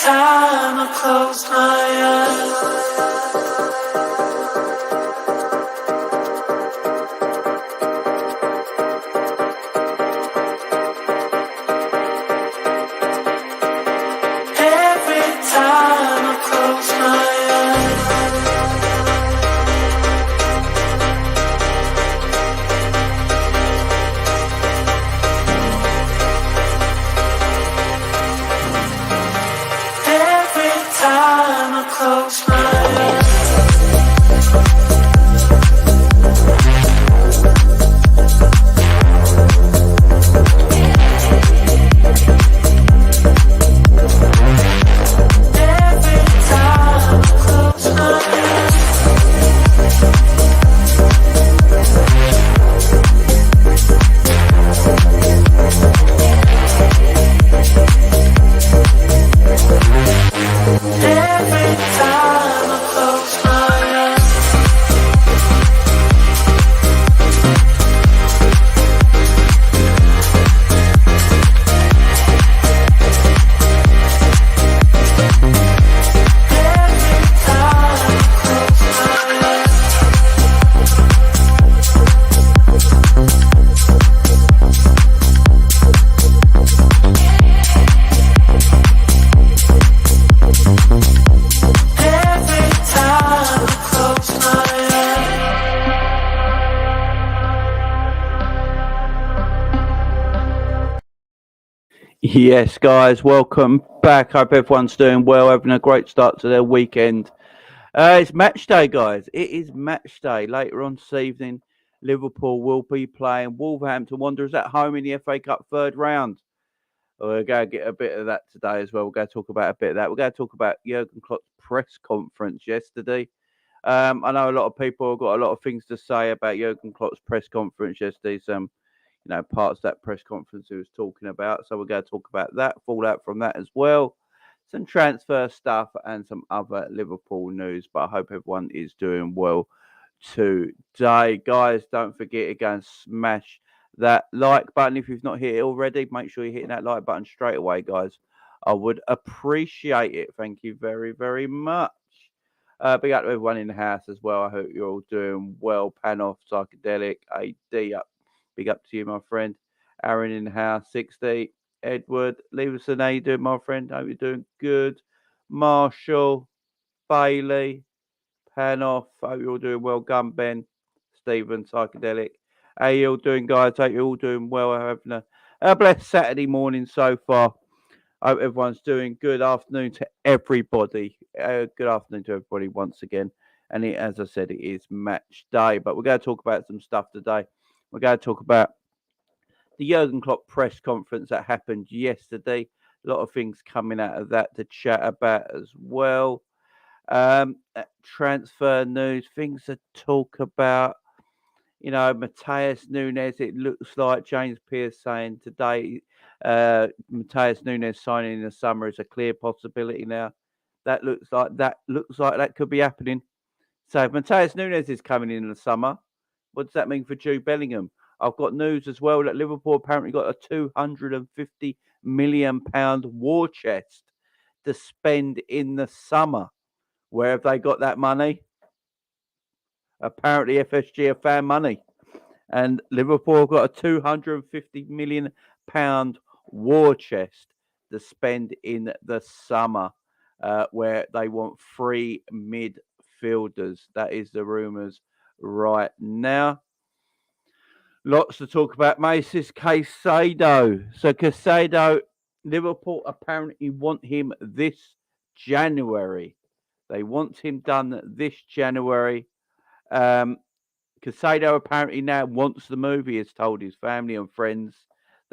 time I close my eyes, every time I close my time I close my eyes. Yes, guys, welcome back. Hope everyone's doing well, having a great start to their weekend. It's match day, guys. It is match day. Later on this evening, Liverpool will be playing Wolverhampton Wanderers at home in the FA Cup third round. We're going to get a bit of that today as well. We're going to talk about a bit of that. We're going to talk about Jürgen Klopp's press conference yesterday. I know a lot of people have got a lot of things to say about Jürgen Klopp's press conference yesterday. Some parts of that press conference he was talking about. So we're going to talk about that, fallout from that as well. Some transfer stuff and some other Liverpool news. But I hope everyone is doing well today. Guys, don't forget to go and smash that like button. If you've not hit it already, make sure you're hitting that like button straight away, guys. I would appreciate it. Thank you very, very much. Big up to everyone in the house as well. I hope you're all doing well. Panoff, Psychedelic, AD up. Big up to you, my friend. Aaron in the house, 60. Edward, Leverson, how you doing, my friend? Hope you're doing good. Marshall, Bailey, Panoff, hope you're all doing well. Gun Ben, Stephen, Psychedelic. How you all doing, guys? Hope you're all doing well. Having a blessed Saturday morning so far. Hope everyone's doing good. Afternoon to everybody. Good afternoon to everybody once again. And as I said, it is match day. But we're going to talk about some stuff today. We're going to talk about the Jürgen Klopp press conference that happened yesterday. A lot of things coming out of that to chat about as well. Transfer news, things to talk about. Matheus Nunez, it looks like James Pearce saying today, Matheus Nunez signing in the summer is a clear possibility now. That looks like that could be happening. So if Matheus Nunez is coming in the summer, what does that mean for Jude Bellingham? I've got news as well that Liverpool apparently got a £250 million war chest to spend in the summer. Where have they got that money? Apparently FSG have found money. And Liverpool have got a £250 million war chest to spend in the summer, where they want 3 midfielders. That is the rumours right now. Lots to talk about. Macy's Caicedo. So Caicedo, Liverpool apparently want him this January. They want him done this January. Caicedo apparently now wants the move. He has told his family and friends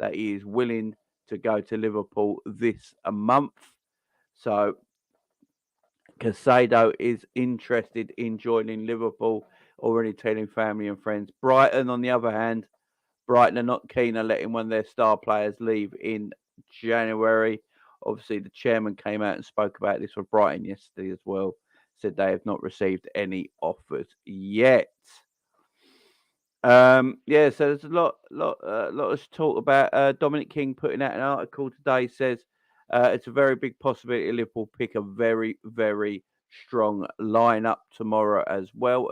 that he is willing to go to Liverpool this month. So Caicedo is interested in joining Liverpool, already telling family and friends. Brighton, on the other hand, Brighton are not keen on letting one of their star players leave in January. Obviously, the chairman came out and spoke about this for Brighton yesterday as well. Said they have not received any offers yet. So there's a lot to talk about. Dominic King putting out an article today says It's a very big possibility Liverpool pick a very, very strong lineup tomorrow as well.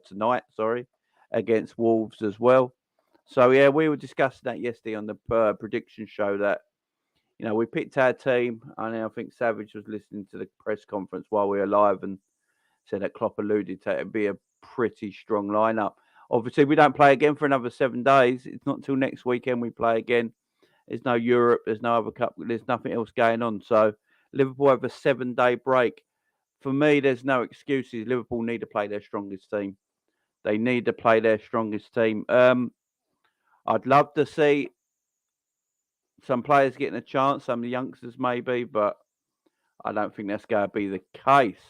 Tonight, sorry, against Wolves as well. So yeah, we were discussing that yesterday on the prediction show that we picked our team, and I think Savage was listening to the press conference while we were live and said that Klopp alluded to it'd be a pretty strong lineup. Obviously, we don't play again for another 7 days. It's not till next weekend we play again. There's no Europe. There's no other cup. There's nothing else going on. So Liverpool have a 7-day break. For me, there's no excuses. Liverpool need to play their strongest team. They need to play their strongest team. I'd love to see some players getting a chance, some of the youngsters maybe, but I don't think that's going to be the case.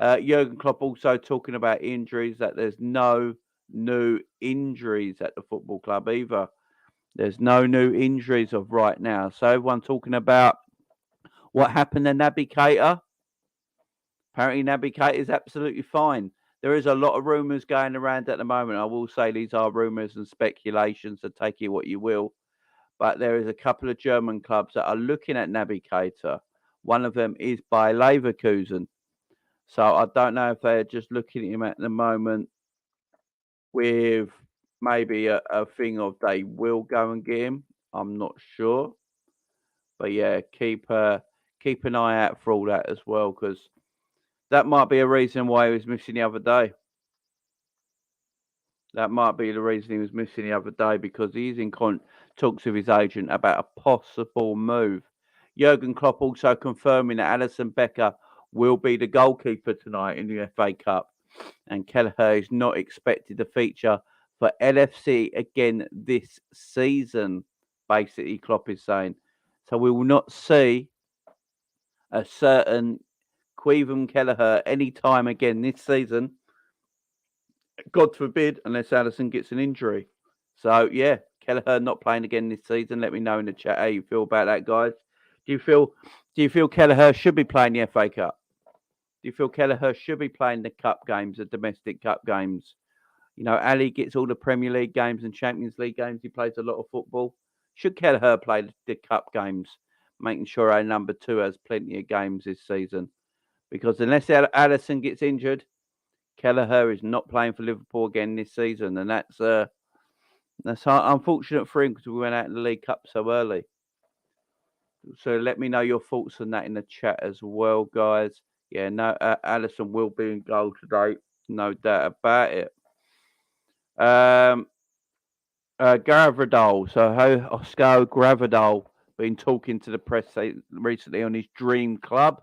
Jürgen Klopp also talking about injuries, that there's no new injuries at the football club either. There's no new injuries of right now. So everyone talking about what happened to Naby Keita. Apparently Naby Keita is absolutely fine. There is a lot of rumours going around at the moment. I will say these are rumours and speculations, so take it what you will. But there is a couple of German clubs that are looking at Naby Keita. One of them is by Leverkusen. So I don't know if they're just looking at him at the moment with maybe a thing of they will go and get him. I'm not sure. But yeah, keep an eye out for all that as well, because that might be a reason why he was missing the other day. That might be the reason he was missing the other day, because he's in talks with his agent about a possible move. Jurgen Klopp also confirming that Alisson Becker will be the goalkeeper tonight in the FA Cup, and Kelleher is not expected to feature for LFC again this season, basically Klopp is saying. So we will not see a certain Queven Kelleher any time again this season. God forbid, unless Alisson gets an injury. So yeah, Kelleher not playing again this season. Let me know in the chat how you feel about that, guys. Do you feel Kelleher should be playing the FA Cup? Do you feel Kelleher should be playing the cup games, the domestic cup games? Ali gets all the Premier League games and Champions League games. He plays a lot of football. Should Kelleher play the cup games, making sure our number 2 has plenty of games this season? Because unless Alisson gets injured, Kelleher is not playing for Liverpool again this season, and that's unfortunate for him because we went out in the League Cup so early. So let me know your thoughts on that in the chat as well, guys. Yeah, no, Alisson will be in goal today, no doubt about it. Gravadol. So Oscar Gravadol been talking to the press recently on his dream club.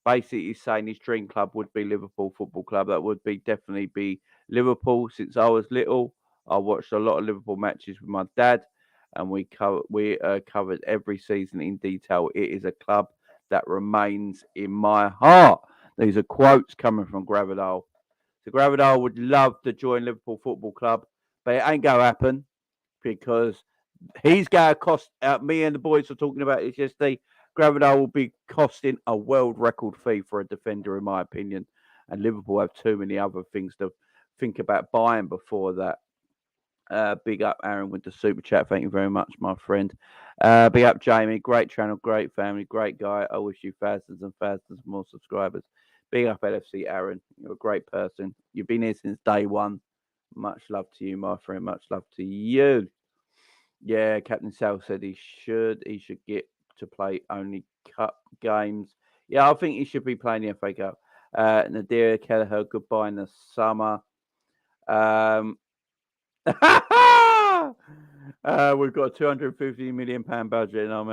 Basically, he's saying his dream club would be Liverpool Football Club. That would definitely be Liverpool. Since I was little, I watched a lot of Liverpool matches with my dad, and we covered every season in detail. It is a club that remains in my heart. These are quotes coming from Gravadol. So Gravadol would love to join Liverpool Football Club, but it ain't going to happen because he's going to cost me and the boys were talking about this yesterday. Gravadol will be costing a world record fee for a defender, in my opinion. And Liverpool have too many other things to think about buying before that. Big up Aaron with the super chat. Thank you very much, my friend. Big up Jamie. Great channel, great family, great guy. I wish you thousands and thousands more subscribers. Big up LFC Aaron. You're a great person. You've been here since day one. Much love to you, my friend. Much love to you. Yeah, Captain Sal said he should get to play only cup games. Yeah, I think he should be playing the FA Cup. Nadir Kelleher, goodbye in the summer. We've got a £250 million budget, and I'm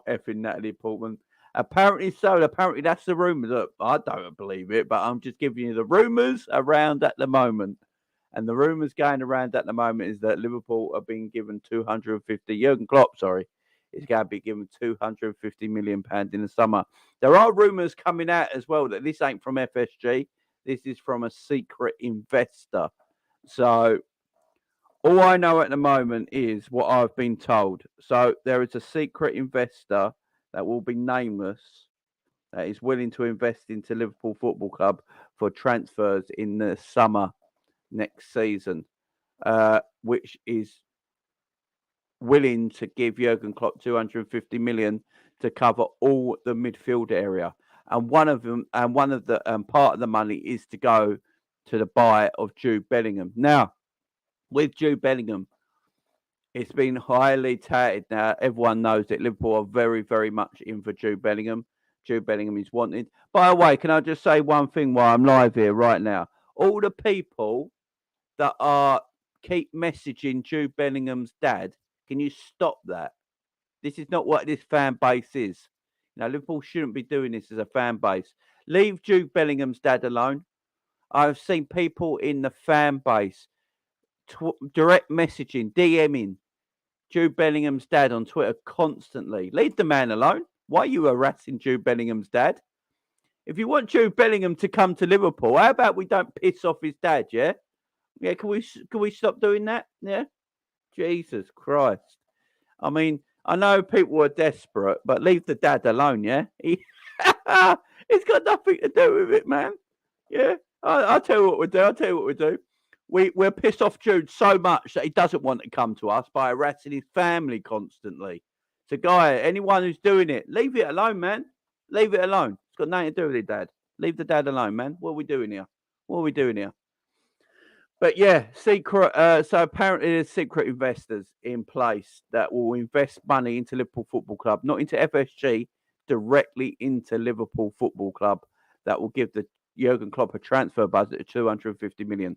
effing Natalie Portman. Apparently so. Apparently that's the rumour. Look, I don't believe it, but I'm just giving you the rumours around at the moment. And the rumours going around at the moment is that Liverpool are being given 250. Jurgen Klopp, sorry, is going to be given £250 million in the summer. There are rumours coming out as well that this ain't from FSG. This is from a secret investor. So all I know at the moment is what I've been told. So there is a secret investor that will be nameless that is willing to invest into Liverpool Football Club for transfers in the summer next season, which is willing to give Jurgen Klopp 250 million to cover all the midfield area, and one of the part of the money is to go to the buy of Jude Bellingham. Now, with Jude Bellingham, it's been highly touted now. Everyone knows that Liverpool are very, very much in for Jude Bellingham. Jude Bellingham is wanted. By the way, can I just say one thing while I'm live here right now? All the people that keep messaging Jude Bellingham's dad, can you stop that? This is not what this fan base is. Liverpool shouldn't be doing this as a fan base. Leave Jude Bellingham's dad alone. I've seen people in the fan base direct messaging, DMing Jude Bellingham's dad on Twitter constantly. Leave the man alone. Why are you harassing Jude Bellingham's dad? If you want Jude Bellingham to come to Liverpool, how about we don't piss off his dad, yeah? Yeah, can we stop doing that? Yeah? Jesus Christ. I mean, I know people are desperate, but leave the dad alone, yeah? He's got nothing to do with it, man. Yeah? I'll tell you what we do. We're pissed off Jude so much that he doesn't want to come to us by harassing his family constantly. So, guy, anyone who's doing it, leave it alone, man. Leave it alone. It's got nothing to do with it, dad. Leave the dad alone, man. What are we doing here? But yeah, secret. So apparently there's secret investors in place that will invest money into Liverpool Football Club, not into FSG, directly into Liverpool Football Club. That will give the Jürgen Klopp a transfer budget of 250 million.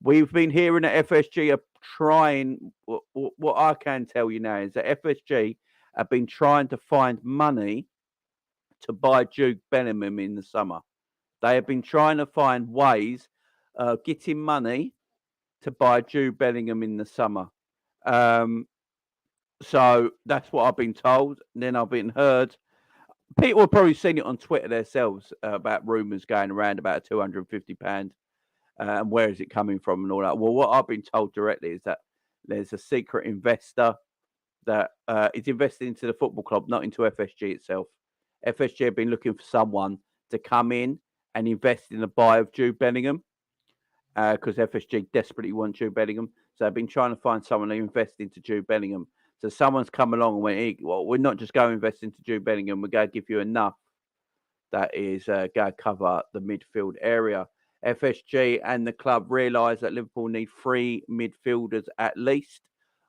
We've been hearing that FSG are trying. What I can tell you now is that FSG have been trying to find money to buy Jude Bellingham in the summer. They have been trying to find ways getting money to buy Jude Bellingham in the summer. So that's what I've been told. And then I've been heard. People have probably seen it on Twitter themselves about rumours going around about £250 and where is it coming from and all that. Well, what I've been told directly is that there's a secret investor that is invested into the football club, not into FSG itself. FSG have been looking for someone to come in and invest in the buy of Jude Bellingham because FSG desperately want Jude Bellingham. So they've been trying to find someone to invest into Jude Bellingham. So someone's come along and went, well, we're not just going to invest into Jude Bellingham. We're going to give you enough that is going to cover the midfield area. FSG and the club realise that Liverpool need 3 midfielders at least,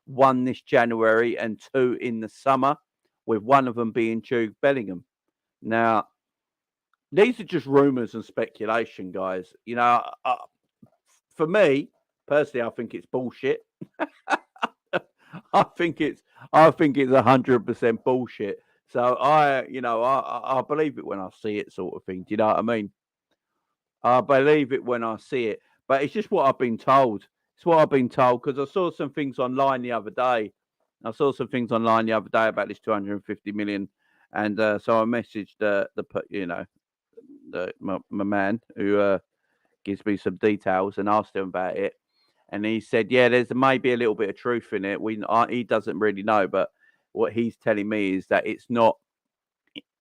1 this January and 2 in the summer, with one of them being Jude Bellingham. Now, these are just rumours and speculation, guys. For me, personally, I think it's bullshit. I think it's 100% bullshit. So I believe it when I see it, sort of thing. Do you know what I mean? I believe it when I see it, but it's just what I've been told. It's what I've been told because I saw some things online the other day. About this 250 million, and so I messaged my man who gives me some details and asked him about it. And he said, yeah, there's maybe a little bit of truth in it. He doesn't really know, but what he's telling me is that it's not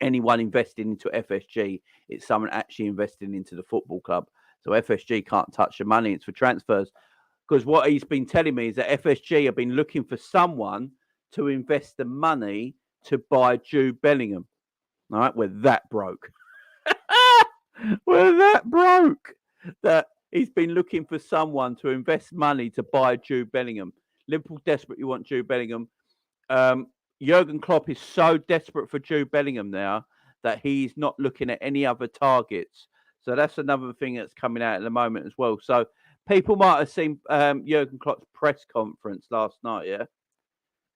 anyone investing into FSG. It's someone actually investing into the football club. So FSG can't touch the money. It's for transfers. Because what he's been telling me is that FSG have been looking for someone to invest the money to buy Jude Bellingham. All right, we're that broke. That he's been looking for someone to invest money to buy Jude Bellingham. Liverpool desperately want Jude Bellingham. Jürgen Klopp is so desperate for Jude Bellingham now that he's not looking at any other targets. So that's another thing that's coming out at the moment as well. So people might have seen Jürgen Klopp's press conference last night, yeah?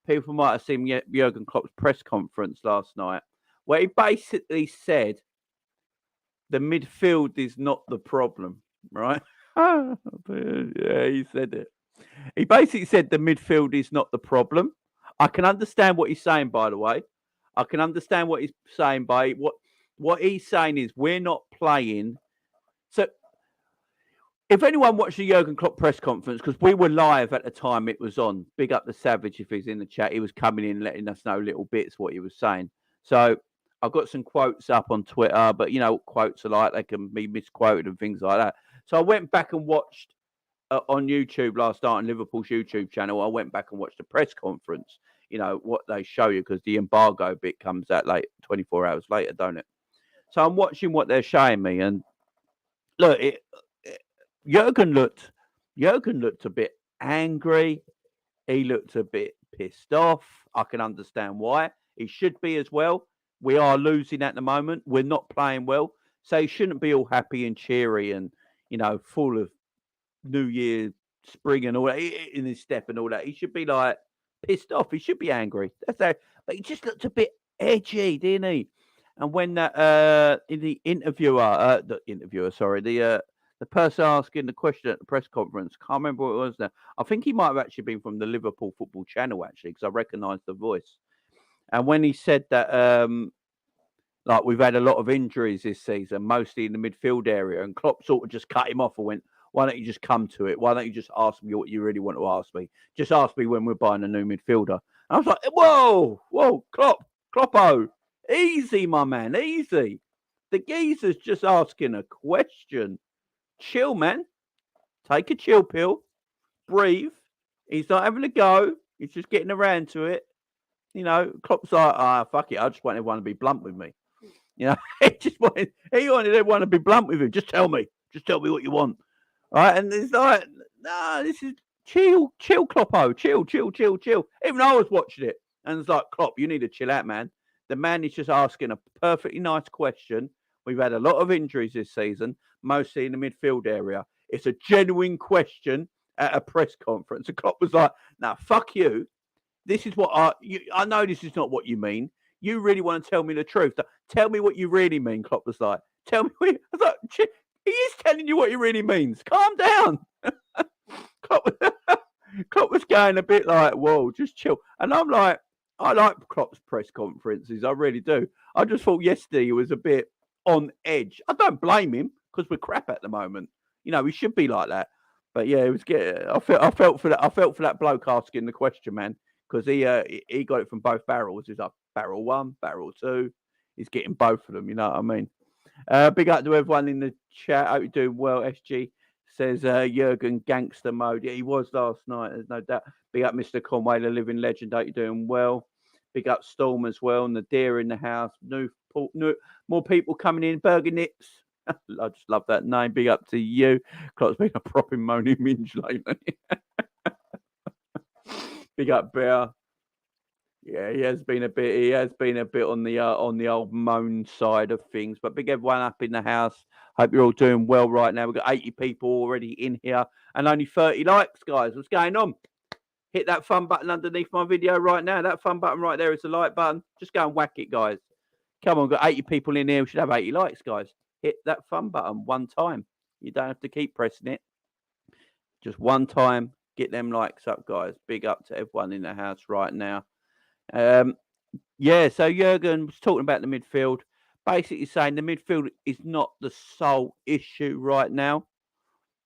People might have seen Jürgen Klopp's press conference last night where he basically said the midfield is not the problem, right? Yeah, he said it. He basically said the midfield is not the problem. I can understand what he's saying, by the way. I can understand what he's saying by what he's saying is we're not playing. So if anyone watched the Jürgen Klopp press conference, because we were live at the time it was on, big up the Savage if he's in the chat. He was coming in letting us know little bits what he was saying. So I've got some quotes up on Twitter, but quotes are like they can be misquoted and things like that. So I went back and watched on YouTube last night on Liverpool's YouTube channel. I went back and watched the press conference. what they show you, because the embargo bit comes out late, 24 hours later, don't it? So I'm watching what they're showing me, and look, Jürgen looked a bit angry. He looked a bit pissed off. I can understand why. He should be as well. We are losing at the moment. We're not playing well. So he shouldn't be all happy and cheery and, full of New Year, spring and all that in his step and all that. He should be like pissed off. He should be angry. That's how, but he just looked a bit edgy, didn't he? And when that in the person asking the question at the press conference, can't remember what it was now. I think he might have actually been from the Liverpool Football Channel, actually, because I recognised the voice. And when he said that, like, we've had a lot of injuries this season, mostly in the midfield area, and Klopp sort of just cut him off and went, why don't you just come to it? Why don't you just ask me what you really want to ask me? Just ask me when we're buying a new midfielder. And I was like, whoa, Kloppo, easy, my man, easy. The geezer's just asking a question. Chill, man. Take a chill pill. Breathe. He's not having a go. He's just getting around to it. Klopp's like, fuck it. I just want everyone to be blunt with me. He wanted everyone to be blunt with him. Just tell me what you want. Right? And it's like, no, this is chill, Kloppo. Chill. Even I was watching it. And it's like, Klopp, you need to chill out, man. The man is just asking a perfectly nice question. We've had a lot of injuries this season, mostly in the midfield area. It's a genuine question at a press conference. And Klopp was like, "Now, fuck you. This is what I know this is not what you mean. You really want to tell me the truth. Tell me what you really mean," Klopp was like. "Tell me what I was like, he is telling you what he really means. Calm down." Klopp was going a bit like, whoa, just chill. And I'm like, I like Klopp's press conferences. I really do. I just thought yesterday he was a bit on edge. I don't blame him, because we're crap at the moment. He should be like that. But yeah, it was getting. I felt for that. I felt for that bloke asking the question, man, because he got it from both barrels. He's like, barrel one, barrel two. He's getting both of them. You know what I mean? Big up to everyone in the chat. Hope you're doing well. SG says Jürgen gangster mode. Yeah, he was last night. There's no doubt. Big up Mr. Conway, the living legend. Hope you're doing well. Big up Storm as well, and the deer in the house. More people coming in. Burger Nips. I just love that name. Big up to you. Klopp's been a proper moaning minge lately. Big up Bear. Yeah, he has been a bit on the old moan side of things. But big everyone up in the house. Hope you're all doing well right now. We've got 80 people already in here and only 30 likes, guys. What's going on? Hit that fun button underneath my video right now. That fun button right there is the like button. Just go and whack it, guys. Come on, we've got 80 people in here. We should have 80 likes, guys. Hit that fun button one time. You don't have to keep pressing it. Just one time. Get them likes up, guys. Big up to everyone in the house right now. Yeah, so Jürgen was talking about the midfield, basically saying the midfield is not the sole issue right now.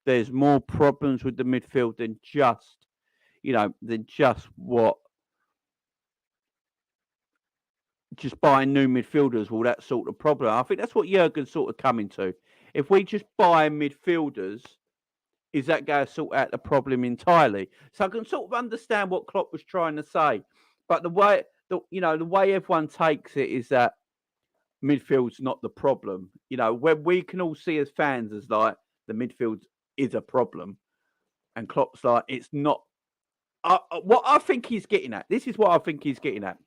There's more problems with the midfield than just buying new midfielders, all that sort of problem. I think that's what Jürgen's sort of coming to. If we just buy midfielders, is that going to sort out the problem entirely? So I can sort of understand what Klopp was trying to say. But the way everyone takes it is that midfield's not the problem. When we can all see as fans as like the midfield is a problem, and Klopp's like it's not. What I think he's getting at. This is what I think he's getting at.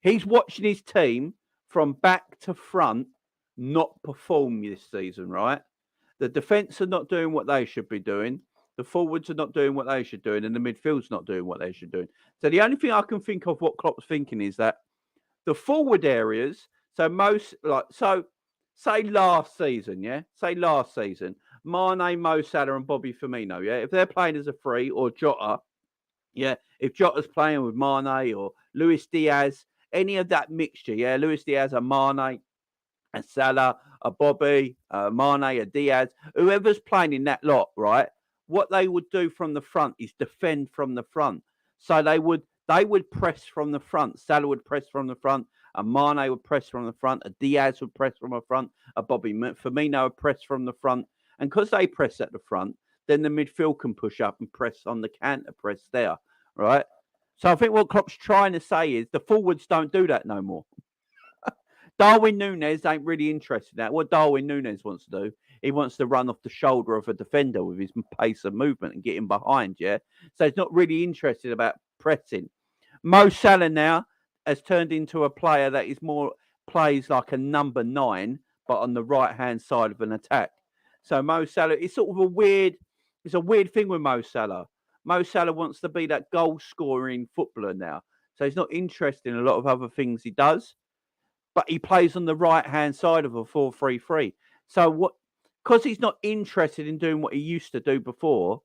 He's watching his team from back to front not perform this season, right? The defence are not doing what they should be doing. The forwards are not doing what they should do, and the midfield's not doing what they should do. So the only thing I can think of what Klopp's thinking is that the forward areas, say last season, Mane, Mo Salah and Bobby Firmino, yeah, if they're playing as a free or Jota, yeah, if Jota's playing with Mane or Luis Diaz, any of that mixture, yeah, Luis Diaz and Mane, a Salah, a Bobby, a Mane, a Diaz, whoever's playing in that lot, right? What they would do from the front is defend from the front. So they would press from the front. Salah would press from the front. A Mane would press from the front. A Diaz would press from the front. A Bobby Firmino would press from the front. And because they press at the front, then the midfield can push up and press on the counter press there, right? So I think what Klopp's trying to say is the forwards don't do that no more. Darwin Nunez ain't really interested in that. What Darwin Nunez wants to do, he wants to run off the shoulder of a defender with his pace of movement and get him behind, yeah? So he's not really interested about pressing. Mo Salah now has turned into a player that is more plays like a number 9, but on the right-hand side of an attack. So Mo Salah, it's sort of a weird thing with Mo Salah. Mo Salah wants to be that goal-scoring footballer now. So he's not interested in a lot of other things he does. But he plays on the right-hand side of a 4-3-3. So because he's not interested in doing what he used to do before,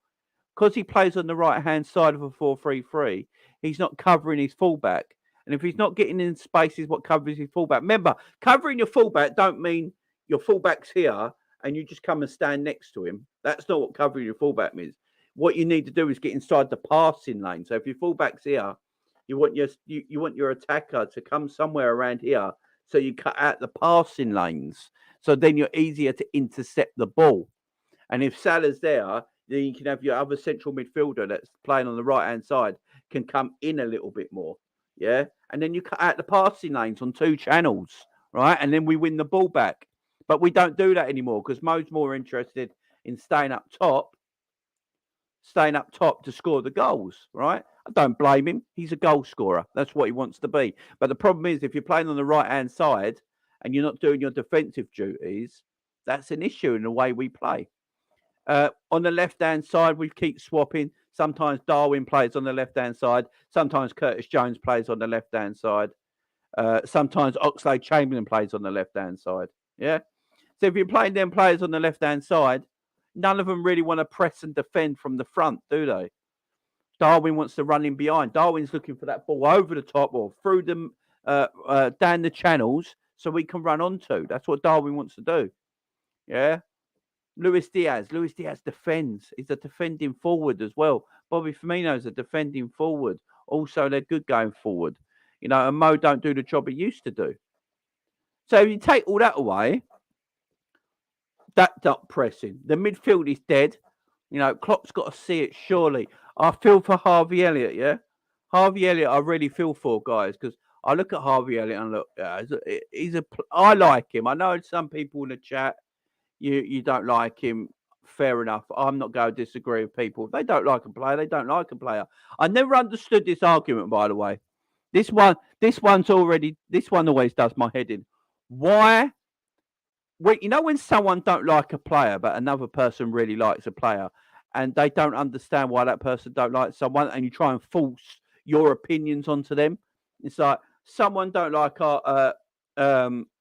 because he plays on the right-hand side of a 4-3-3, he's not covering his fullback. And if he's not getting in spaces, what covers his fullback? Remember, covering your fullback don't mean your fullback's here and you just come and stand next to him. That's not what covering your fullback means. What you need to do is get inside the passing lane. So if your fullback's here, you want your attacker to come somewhere around here. So you cut out the passing lanes. So then you're easier to intercept the ball. And if Salah's there, then you can have your other central midfielder that's playing on the right-hand side can come in a little bit more. Yeah. And then you cut out the passing lanes on 2 channels, right? And then we win the ball back. But we don't do that anymore because Mo's more interested in staying up top to score the goals, right? I don't blame him. He's a goal scorer. That's what he wants to be. But the problem is if you're playing on the right-hand side and you're not doing your defensive duties, that's an issue in the way we play. On the left-hand side, we keep swapping. Sometimes Darwin plays on the left-hand side. Sometimes Curtis Jones plays on the left-hand side. Sometimes Oxlade-Chamberlain plays on the left-hand side. Yeah? So if you're playing them players on the left-hand side, none of them really want to press and defend from the front, do they? Darwin wants to run in behind. Darwin's looking for that ball over the top or through them down the channels so we can run onto. That's what Darwin wants to do. Yeah. Luis Diaz defends. He's a defending forward as well. Bobby Firmino's a defending forward. Also, they're good going forward. You know, and Mo don't do the job he used to do. So if you take all that away, that's not pressing. The midfield is dead. You know, Klopp's got to see it, surely. I feel for Harvey Elliott, yeah? Harvey Elliott, I really feel for, guys, because I look at Harvey Elliott and look, I like him. I know some people in the chat, you don't like him. Fair enough. I'm not going to disagree with people. If they don't like a player, they don't like a player. I never understood this argument, by the way. This one always does my head in. Why? Well, you know when someone don't like a player, but another person really likes a player, and they don't understand why that person don't like someone, and you try and force your opinions onto them. It's like someone don't like Harvey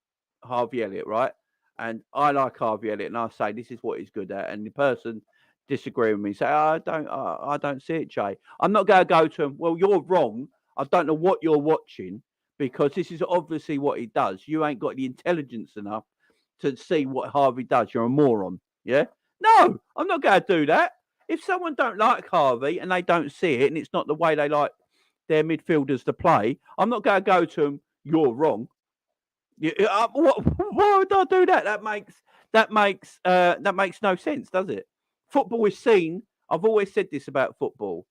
Elliott, right? And I like Harvey Elliott, and I say this is what he's good at, and the person disagree with me, say I don't see it, Jay. I'm not going to go to him. Well, you're wrong. I don't know what you're watching because this is obviously what he does. You ain't got the intelligence enough to see what Harvey does. You're a moron. Yeah? No, I'm not going to do that. If someone don't like Harvey and they don't see it and it's not the way they like their midfielders to play, I'm not going to go to them, you're wrong. Why would I do that? That makes no sense, does it? Football is seen, I've always said this about football.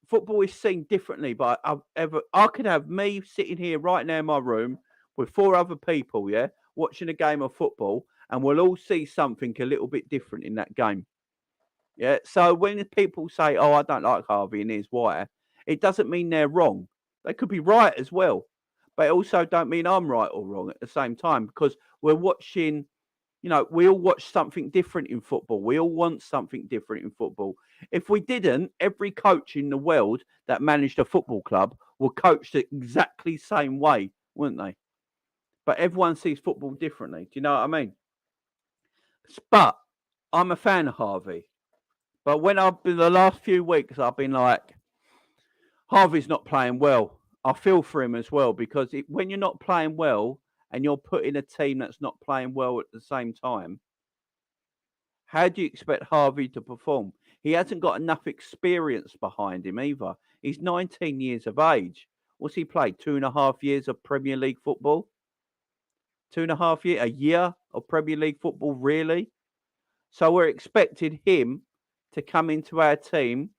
Football is seen differently by I could have me sitting here right now in my room with 4 other people, yeah, watching a game of football, and we'll all see something a little bit different in that game. Yeah. So when people say, "Oh, I don't like Harvey," and here's why, it doesn't mean they're wrong. They could be right as well, but it also don't mean I'm right or wrong at the same time because we're watching. You know, we all watch something different in football. We all want something different in football. If we didn't, every coach in the world that managed a football club will coach the exactly same way, wouldn't they? But everyone sees football differently. Do you know what I mean? But I'm a fan of Harvey. But when I've been the last few weeks, I've been like, Harvey's not playing well. I feel for him as well because when you're not playing well and you're put in a team that's not playing well at the same time, how do you expect Harvey to perform? He hasn't got enough experience behind him either. He's 19 years of age. What's he played? 2.5 years of Premier League football? 2.5 years? A year of Premier League football, really? So we're expecting him to come into our team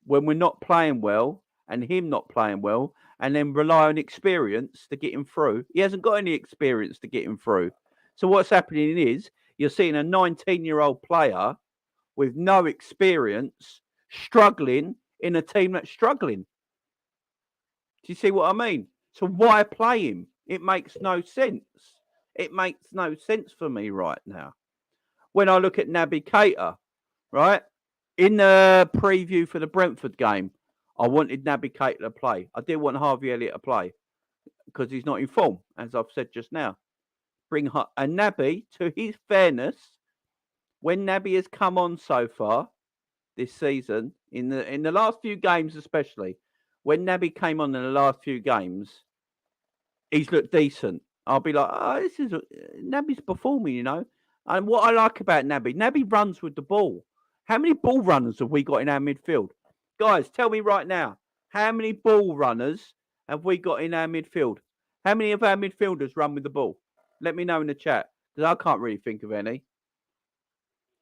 when we're not playing well and him not playing well, and then rely on experience to get him through. He hasn't got any experience to get him through. So what's happening is you're seeing a 19-year-old player with no experience struggling in a team that's struggling. Do you see what I mean? So why play him? It makes no sense. It makes no sense for me right now. When I look at Naby Keita, right? In the preview for the Brentford game, I wanted Naby Keita to play. I didn't want Harvey Elliott to play because he's not in form, as I've said just now. And Naby, to his fairness, when Naby has come on so far this season, in the last few games especially, when Naby came on in the last few games, he's looked decent. I'll be like, oh, Naby's performing, you know. And what I like about Naby runs with the ball. How many ball runners have we got in our midfield? Guys, tell me right now, how many ball runners have we got in our midfield? How many of our midfielders run with the ball? Let me know in the chat, because I can't really think of any.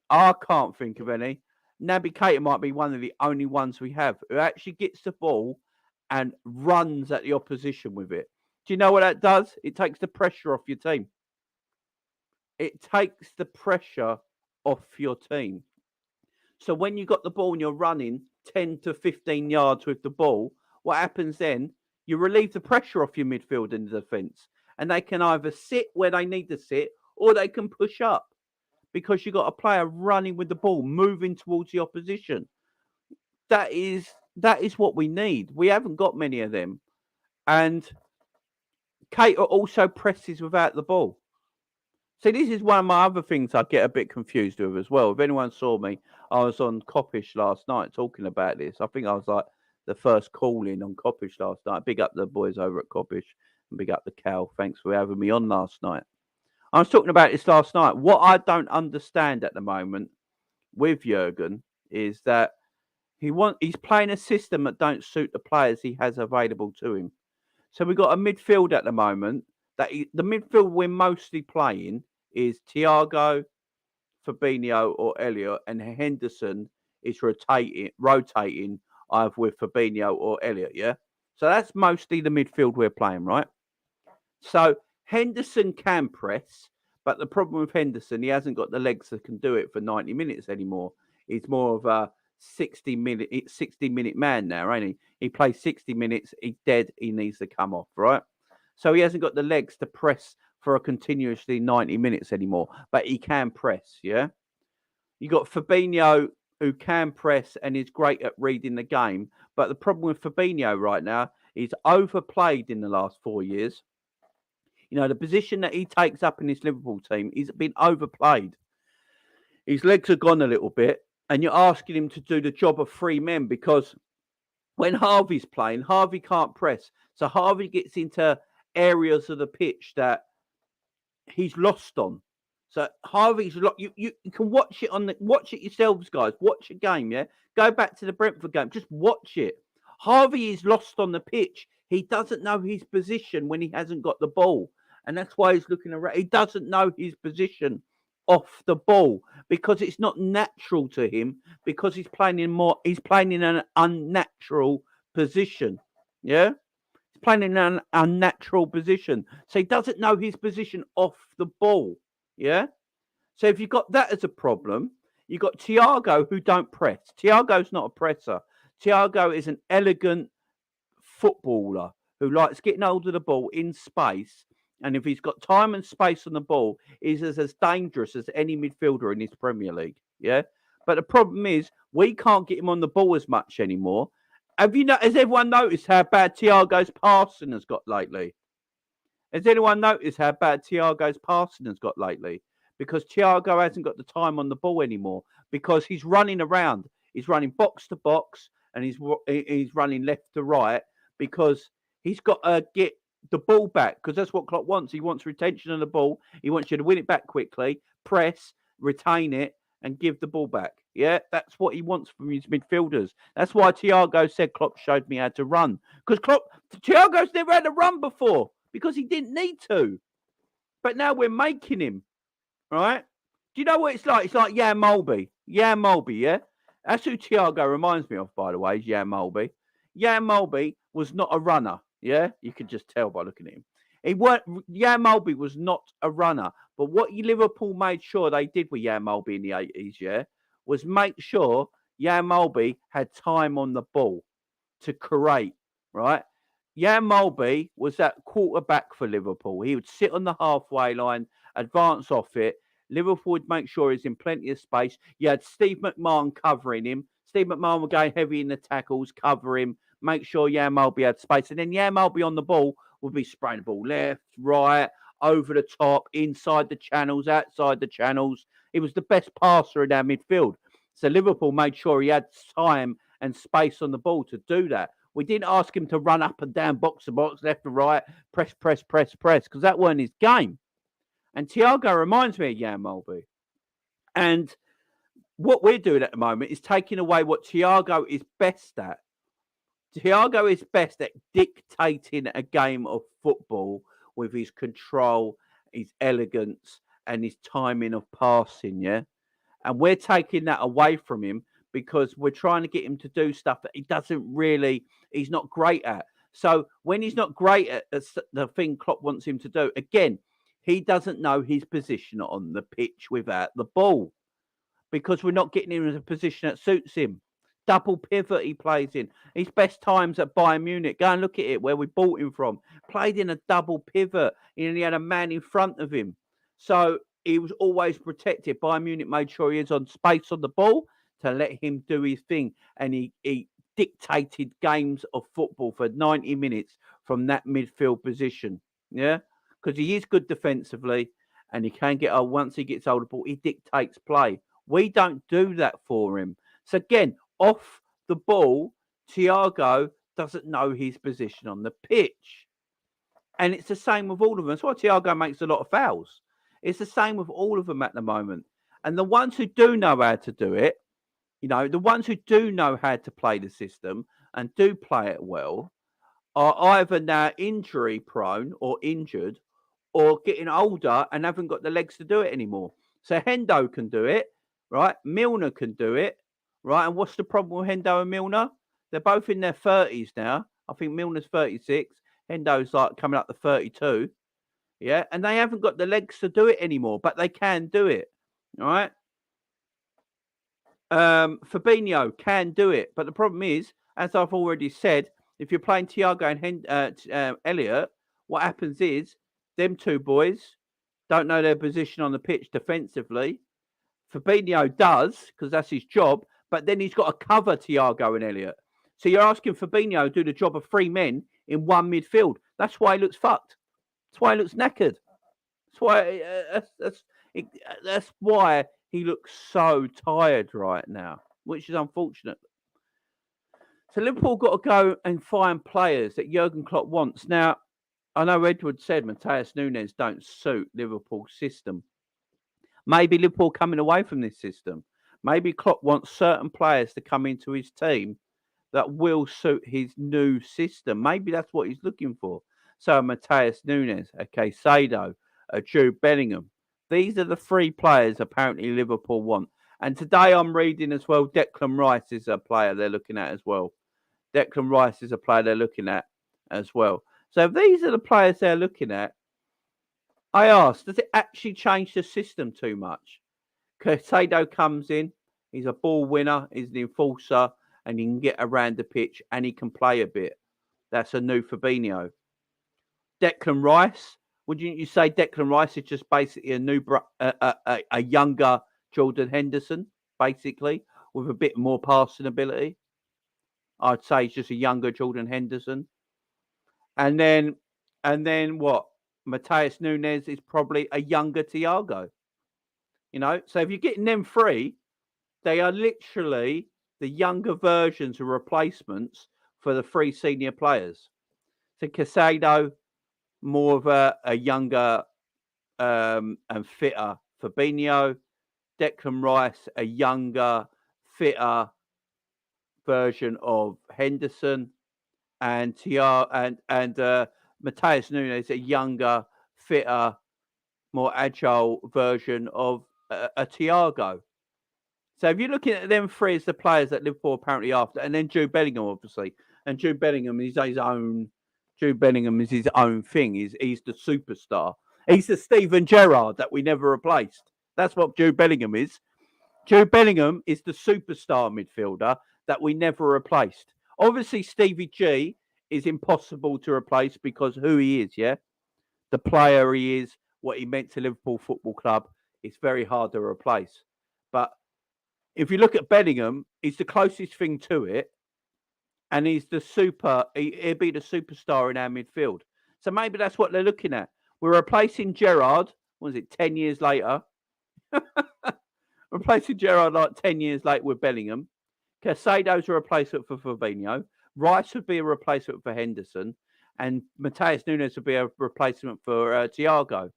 I can't think of any. Naby Keita might be one of the only ones we have who actually gets the ball and runs at the opposition with it. Do you know what that does? It takes the pressure off your team. It takes the pressure off your team. So when you got the ball and you're running 10 to 15 yards with the ball, what happens then? You relieve the pressure off your midfield and the defence. And they can either sit where they need to sit or they can push up. Because you've got a player running with the ball, moving towards the opposition. That is what we need. We haven't got many of them. And Keita also presses without the ball. See, this is one of my other things I get a bit confused with as well. If anyone saw me, I was on Coppish last night talking about this. I think I was like the first call-in on Coppish last night. Big up the boys over at Coppish and big up the Cal. Thanks for having me on last night. I was talking about this last night. What I don't understand at the moment with Jürgen is that he's playing a system that don't suit the players he has available to him. So we've got a midfield at the moment the midfield we're mostly playing is Thiago, Fabinho or Elliott, and Henderson is rotating either with Fabinho or Elliott, yeah? So that's mostly the midfield we're playing, right? So Henderson can press, but the problem with Henderson, he hasn't got the legs that can do it for 90 minutes anymore. He's more of a 60-minute man now, ain't he? He plays 60 minutes, he's dead, he needs to come off, right? So he hasn't got the legs to press for a continuously 90 minutes anymore, but he can press, yeah? You got Fabinho who can press and is great at reading the game, but the problem with Fabinho right now, he's overplayed in the last 4 years. You know, the position that he takes up in this Liverpool team, he's been overplayed. His legs are gone a little bit, and you're asking him to do the job of 3 men because when Harvey's playing, Harvey can't press. So Harvey gets into areas of the pitch that he's lost on. So Harvey's you can watch it yourselves, guys. Watch a game, yeah. Go back to the Brentford game. Just watch it. Harvey is lost on the pitch. He doesn't know his position when he hasn't got the ball, and that's why he's looking around. He doesn't know his position off the ball because it's not natural to him because he's playing in an unnatural position. Yeah. He's playing in an unnatural position. So he doesn't know his position off the ball. Yeah. So if you've got that as a problem, you've got Thiago who don't press. Thiago's not a presser. Thiago is an elegant footballer who likes getting hold of the ball in space. And if he's got time and space on the ball, he's as dangerous as any midfielder in this Premier League. Yeah. But the problem is we can't get him on the ball as much anymore. Has everyone noticed how bad Thiago's passing has got lately? Has anyone noticed how bad Thiago's passing has got lately? Because Thiago hasn't got the time on the ball anymore because he's running around. He's running box to box and he's running left to right because he's got to get the ball back because that's what Klopp wants. He wants retention of the ball. He wants you to win it back quickly, press, retain it, and give the ball back. Yeah, that's what he wants from his midfielders. That's why Thiago said Klopp showed me how to run. Because Thiago's never had to run before because he didn't need to. But now we're making him, right? Do you know what it's like? It's like Jan Molby. Jan Molby, yeah? That's who Thiago reminds me of, by the way, is Jan Molby. Jan Mulby was not a runner. Yeah, you could just tell by looking at him. Jan Mulby was not a runner. But what Liverpool made sure they did with Jan Mulby in the 80s, yeah, was make sure Jan Mulby had time on the ball to create, right? Jan Mulby was that quarterback for Liverpool. He would sit on the halfway line, advance off it. Liverpool would make sure he's in plenty of space. You had Steve McMahon covering him. Steve McMahon would go heavy in the tackles, cover him, make sure Jan Mulby had space. And then Jan Mulby on the ball would be spraying the ball left, right, over the top, inside the channels, outside the channels. He was the best passer in our midfield. So Liverpool made sure he had time and space on the ball to do that. We didn't ask him to run up and down, box to box, left to right, press, because that weren't his game. And Thiago reminds me of Jan Mulby. And what we're doing at the moment is taking away what Thiago is best at. Thiago is best at dictating a game of football with his control, his elegance, and his timing of passing, yeah? And we're taking that away from him because we're trying to get him to do stuff that he's not great at. So when he's not great at the thing Klopp wants him to do, again, he doesn't know his position on the pitch without the ball because we're not getting him in a position that suits him. Double pivot he plays in. His best times at Bayern Munich. Go and look at it, where we bought him from. Played in a double pivot. And he had a man in front of him. So he was always protected. Bayern Munich made sure he was on space on the ball to let him do his thing. And he dictated games of football for 90 minutes from that midfield position. Yeah? Because he is good defensively and he can get old. Once he gets hold of the ball, he dictates play. We don't do that for him. So again, off the ball, Thiago doesn't know his position on the pitch. And it's the same with all of them. That's why Thiago makes a lot of fouls. It's the same with all of them at the moment. And the ones who do know how to do it, the ones who do know how to play the system and do play it well are either now injury prone or injured or getting older and haven't got the legs to do it anymore. So Hendo can do it, right? Milner can do it, right? And what's the problem with Hendo and Milner? They're both in their 30s now. I think Milner's 36. Hendo's like coming up to 32. Yeah. And they haven't got the legs to do it anymore, but they can do it. All right. Fabinho can do it. But the problem is, as I've already said, if you're playing Thiago and Elliott, what happens is them two boys don't know their position on the pitch defensively. Fabinho does, because that's his job, but then he's got to cover Thiago and Elliott. So you're asking Fabinho to do the job of three men in one midfield. That's why he looks fucked. That's why he looks knackered. That's why he looks so tired right now, which is unfortunate. So Liverpool got to go and find players that Jürgen Klopp wants. Now, I know Edward said Matheus Nunez don't suit Liverpool's system. Maybe Liverpool coming away from this system. Maybe Klopp wants certain players to come into his team that will suit his new system. Maybe that's what he's looking for. So Matheus Nunez, a Caicedo, a Jude Bellingham. These are the three players apparently Liverpool want. And today I'm reading as well, Declan Rice is a player they're looking at as well. Declan Rice is a player they're looking at as well. So if these are the players they're looking at, I asked, does it actually change the system too much? Caicedo comes in, he's a ball winner, he's an enforcer, and he can get around the pitch and he can play a bit. That's a new Fabinho. Declan Rice, wouldn't you say Declan Rice is just basically a younger Jordan Henderson, basically, with a bit more passing ability? I'd say he's just a younger Jordan Henderson. And then what? Matheus Nunez is probably a younger Thiago. So if you're getting them three, they are literally the younger versions of replacements for the three senior players. So Caicedo, more of a younger and fitter Fabinho. Declan Rice, a younger, fitter version of Henderson. And Matheus Nunez, a younger, fitter, more agile version of a Thiago. So if you're looking at them three as the players that Liverpool apparently after, and then Jude Bellingham, obviously. And Jude Bellingham is his own. Jude Bellingham is his own thing. He's the superstar. He's the Steven Gerrard that we never replaced. That's what Jude Bellingham is. Jude Bellingham is the superstar midfielder that we never replaced. Obviously, Stevie G is impossible to replace because who he is, yeah? The player he is, what he meant to Liverpool Football Club, it's very hard to replace. But if you look at Bellingham, he's the closest thing to it. And he's the he'll be the superstar in our midfield. So maybe that's what they're looking at. We're replacing Gerrard, what was it, 10 years later? Replacing Gerrard like 10 years later with Bellingham. Caicedo's a replacement for Fabinho. Rice would be a replacement for Henderson. And Matheus Nunes would be a replacement for Thiago.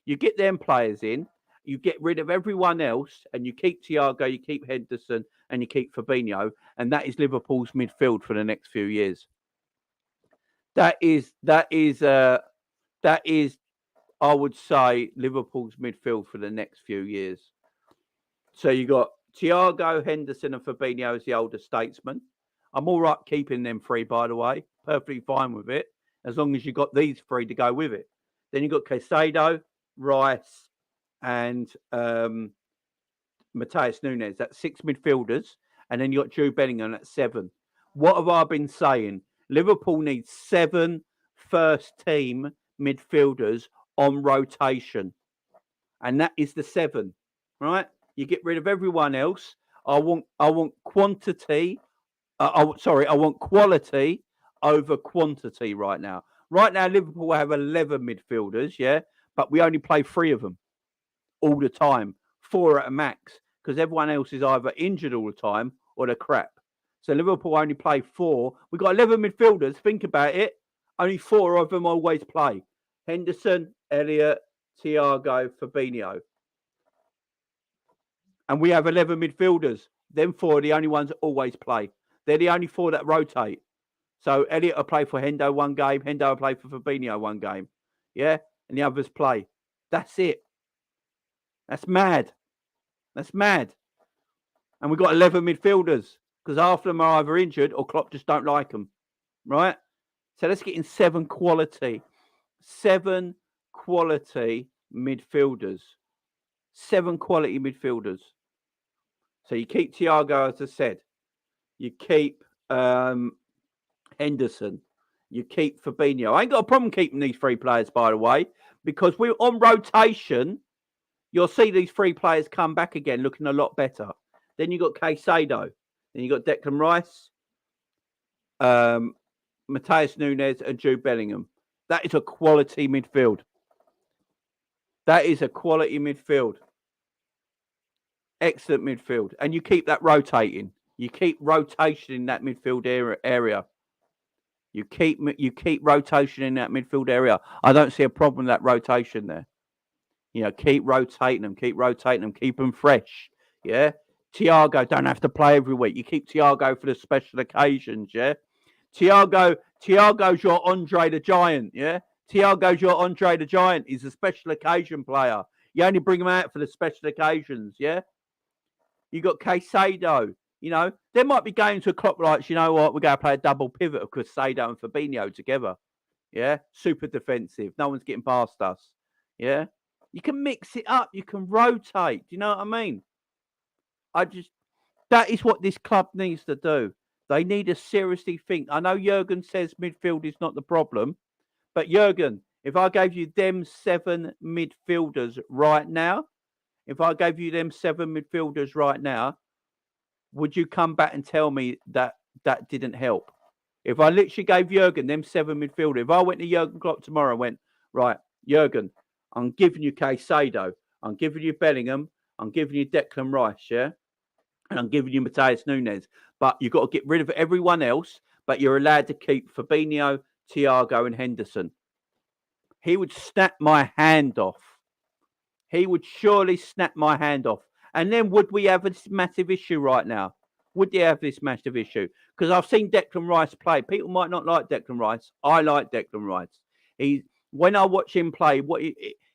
You get them players in, you get rid of everyone else, and you keep Thiago, you keep Henderson, and you keep Fabinho, and that is Liverpool's midfield for the next few years. That is, I would say, Liverpool's midfield for the next few years. So you got Thiago, Henderson, and Fabinho as the older statesmen. I'm all right keeping them three, by the way. Perfectly fine with it, as long as you got these three to go with it. Then you got Caicedo, Rice, and Matheus Nunes. That's 6 midfielders. And then you got Jude Bellingham at 7. What have I been saying? Liverpool needs 7 first-team midfielders on rotation. And that is the 7, right? You get rid of everyone else. I want quantity. I want quality over quantity right now. Right now, Liverpool have 11 midfielders, yeah? But we only play 3 of them all the time. 4 at a max. Because everyone else is either injured all the time or they're crap. So Liverpool only play 4. We've got 11 midfielders. Think about it. Only 4 of them always play. Henderson, Elliott, Thiago, Fabinho. And we have 11 midfielders. Them 4 are the only ones that always play. They're the only 4 that rotate. So Elliott will play for Hendo one game. Hendo will play for Fabinho one game. Yeah? And the others play. That's it. That's mad. That's mad. And we've got 11 midfielders because half of them are either injured or Klopp just don't like them. Right? So let's get in 7 quality. 7 quality midfielders. 7 quality midfielders. So you keep Thiago, as I said. You keep Henderson. You keep Fabinho. I ain't got a problem keeping these 3 players, by the way, because we're on rotation. You'll see these 3 players come back again looking a lot better. Then you got Caicedo. Then you got Declan Rice, Matheus Nunes, and Jude Bellingham. That is a quality midfield. That is a quality midfield. Excellent midfield. And you keep that rotating. You keep rotation in that midfield area. You keep rotation in that midfield area. I don't see a problem with that rotation there. You know, keep rotating them, keep them fresh. Yeah. Thiago don't have to play every week. You keep Thiago for the special occasions, yeah. Thiago's your Andre the Giant, yeah. Thiago's your Andre the Giant. He's a special occasion player. You only bring him out for the special occasions, yeah. You got Caicedo. You know, there might be games where Klopp likes, you know what, we're going to play a double pivot of Caicedo and Fabinho together. Yeah, super defensive. No one's getting past us. Yeah, you can mix it up. You can rotate. Do you know what I mean? That is what this club needs to do. They need to seriously think. I know Jürgen says midfield is not the problem, but Jürgen, if I gave you them 7 midfielders right now, would you come back and tell me that that didn't help? If I literally gave Jürgen them 7 midfielders, if I went to Jürgen Klopp tomorrow and went, right, Jürgen, I'm giving you Caicedo, I'm giving you Bellingham, I'm giving you Declan Rice, yeah? And I'm giving you Matheus Nunes. But you've got to get rid of everyone else, but you're allowed to keep Fabinho, Thiago, and Henderson. He would snap my hand off. He would surely snap my hand off. And then would we have this massive issue right now? Would they have this massive issue? Because I've seen Declan Rice play. People might not like Declan Rice. I like Declan Rice. When I watch him play,